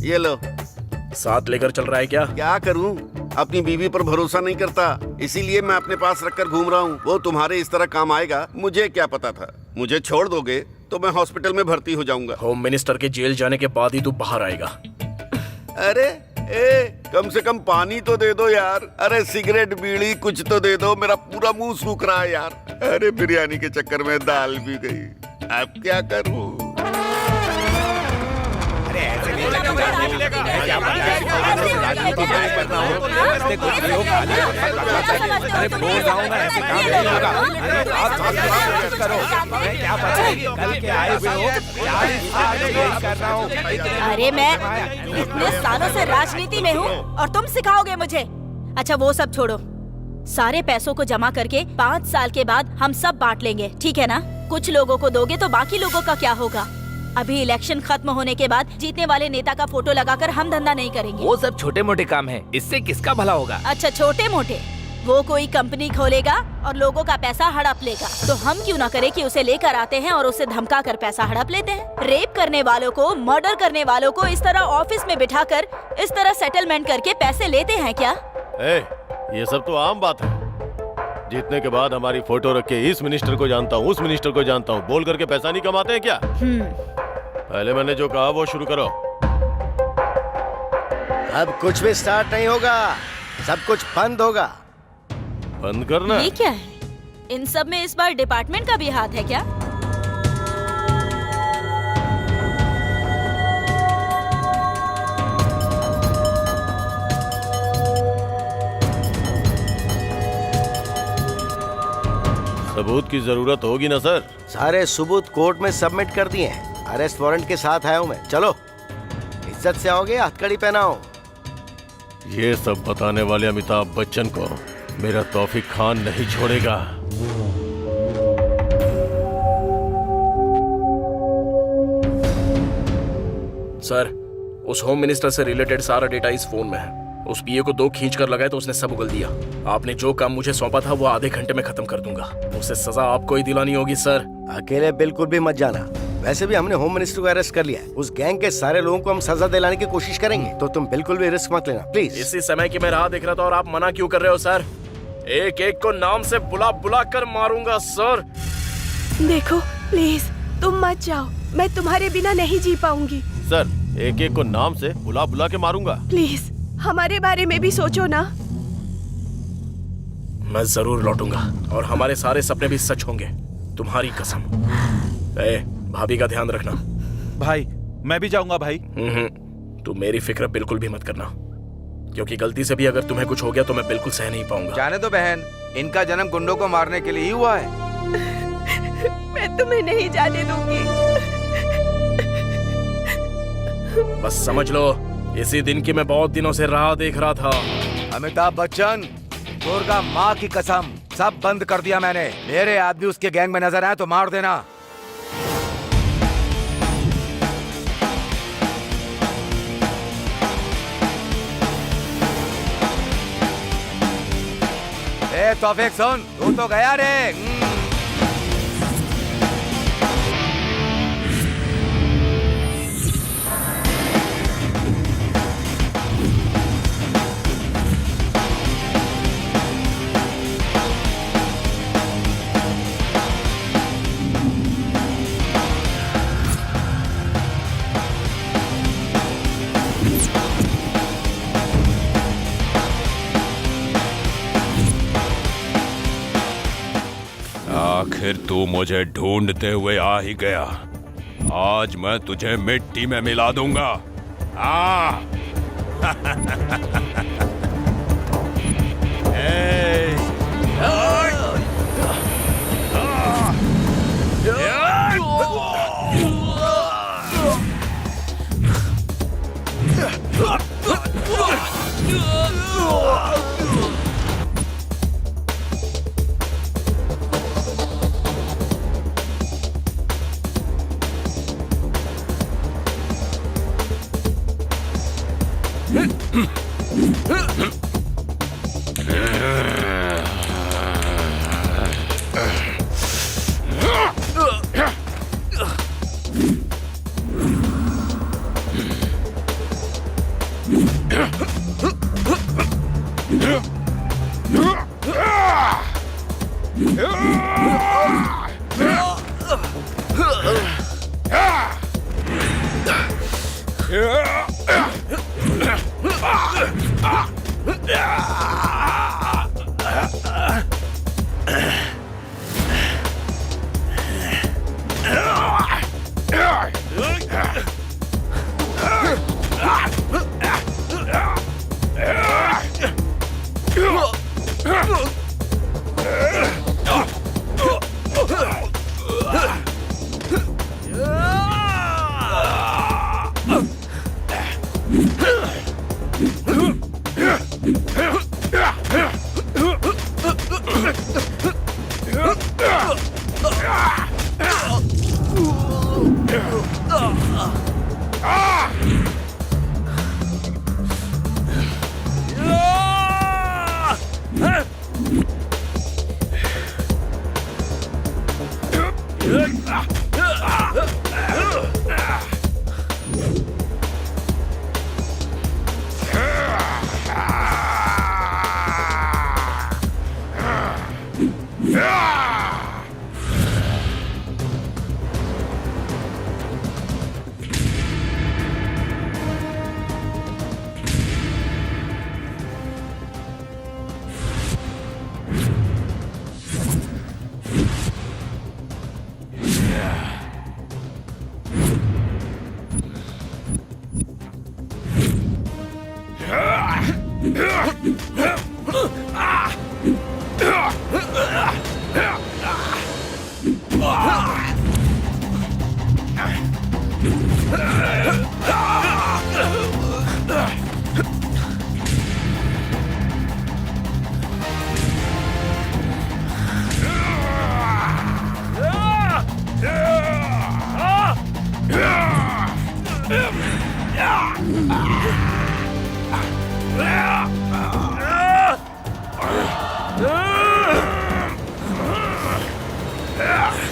ये लो। साथ लेकर चल रहा है क्या? क्या करूं, अपनी बीवी पर भरोसा नहीं करता, इसीलिए मैं अपने पास रखकर घूम रहा हूं। वो तुम्हारे इस तरह काम आएगा मुझे क्या पता था। मुझे छोड़ दोगे तो मैं हॉस्पिटल में भर्ती हो जाऊंगा। होम मिनिस्टर के जेल जाने के बाद ही तू बाहर आएगा। अरे कम से कम पानी तो दे दो यार। अरे सिगरेट बीड़ी कुछ तो दे दो, मेरा पूरा मुंह सूख रहा है यार। अरे बिरयानी के चक्कर में दाल भी गई, अब क्या करूं? अरे मैं इतने सालों से राजनीति में हूँ और तुम सिखाओगे मुझे? अच्छा वो सब छोड़ो, सारे पैसों को जमा करके 5 साल के बाद हम सब बांट लेंगे, ठीक है ना? कुछ लोगों को दोगे तो बाकी लोगों का क्या होगा? अभी इलेक्शन खत्म होने के बाद जीतने वाले नेता का फोटो लगाकर हम धंधा नहीं करेंगे। वो सब छोटे मोटे काम है, इससे किसका भला होगा? अच्छा छोटे मोटे, वो कोई कंपनी खोलेगा और लोगों का पैसा हड़प लेगा, तो हम क्यों ना करें कि उसे लेकर आते हैं और उसे धमका कर पैसा हड़प लेते हैं। रेप करने वालों को, मर्डर करने वालों को इस तरह ऑफिस में बिठाकर इस तरह सेटलमेंट करके पैसे लेते हैं क्या? ये सब तो आम बात है। जीतने के बाद हमारी फोटो रख के इस मिनिस्टर को जानता हूँ, उस मिनिस्टर को जानता हूँ बोल करके पैसा नहीं कमाते हैं क्या? पहले मैंने जो कहा वो शुरू करो। अब कुछ भी स्टार्ट नहीं होगा, सब कुछ बंद होगा। बंद करना। ये क्या है? इन सब में इस बार डिपार्टमेंट का भी हाथ है क्या? सबूत की जरूरत होगी ना सर? सारे सबूत कोर्ट में सबमिट कर दिए हैं। अरेस्ट वारंट के साथ आया हूँ मैं। चलो, इज्जत से आओगे, हथकड़ी पहनाओ। ये सब बताने वाले अमिताभ बच्चन को मेरा तौफीक खान नहीं छोड़ेगा। सर, उस होम मिनिस्टर से रिलेटेड सारा डेटा इस फोन में है। उस पीए को 2 खींच कर लगाए तो उसने सब उगल दिया। आपने जो काम मुझे सौंपा था वो आधे घंटे में खत्म कर दूंगा। उसे सजा आपको ही दिलानी होगी सर। अकेले बिल्कुल भी मत जाना। वैसे भी हमने होम मिनिस्टर को अरेस्ट कर लिया है। उस गैंग के सारे लोगों को हम सजा दिलाने की कोशिश करेंगे, तो तुम बिल्कुल भी रिस्क मत लेना प्लीज। इसी समय की मैं राह देख रहा था और आप मना क्यों कर रहे हो सर? एक एक को नाम से बुला बुला कर मारूंगा सर। देखो प्लीज, तुम मत जाओ, मैं तुम्हारे बिना नहीं जी पाऊंगी। सर, एक एक को नाम से बुला बुला के मारूंगा। प्लीज हमारे बारे में भी सोचो ना। मैं जरूर लौटूंगा और हमारे सारे सपने भी सच होंगे, तुम्हारी कसम। भाभी का ध्यान रखना। भाई मैं भी जाऊंगा भाई। तू मेरी फिक्र बिल्कुल भी मत करना, क्योंकि गलती से भी अगर तुम्हें कुछ हो गया तो मैं बिल्कुल सह नहीं पाऊंगा। जाने दो बहन, इनका जन्म गुंडों को मारने के लिए ही हुआ है। मैं तुम्हें नहीं जाने दूंगी। बस समझ लो, इसी दिन की मैं बहुत दिनों से राह देख रहा था। अमिताभ बच्चन, दुर्गा माँ की कसम, सब बंद कर दिया मैंने। मेरे आदमी उसके गैंग में नजर आए तो मार देना। ए तौफीक सुन, तू तो गया रे। आखिर तू मुझे ढूंढते हुए आ ही गया। आज मैं तुझे मिट्टी में मिला दूंगा। आ Yeah!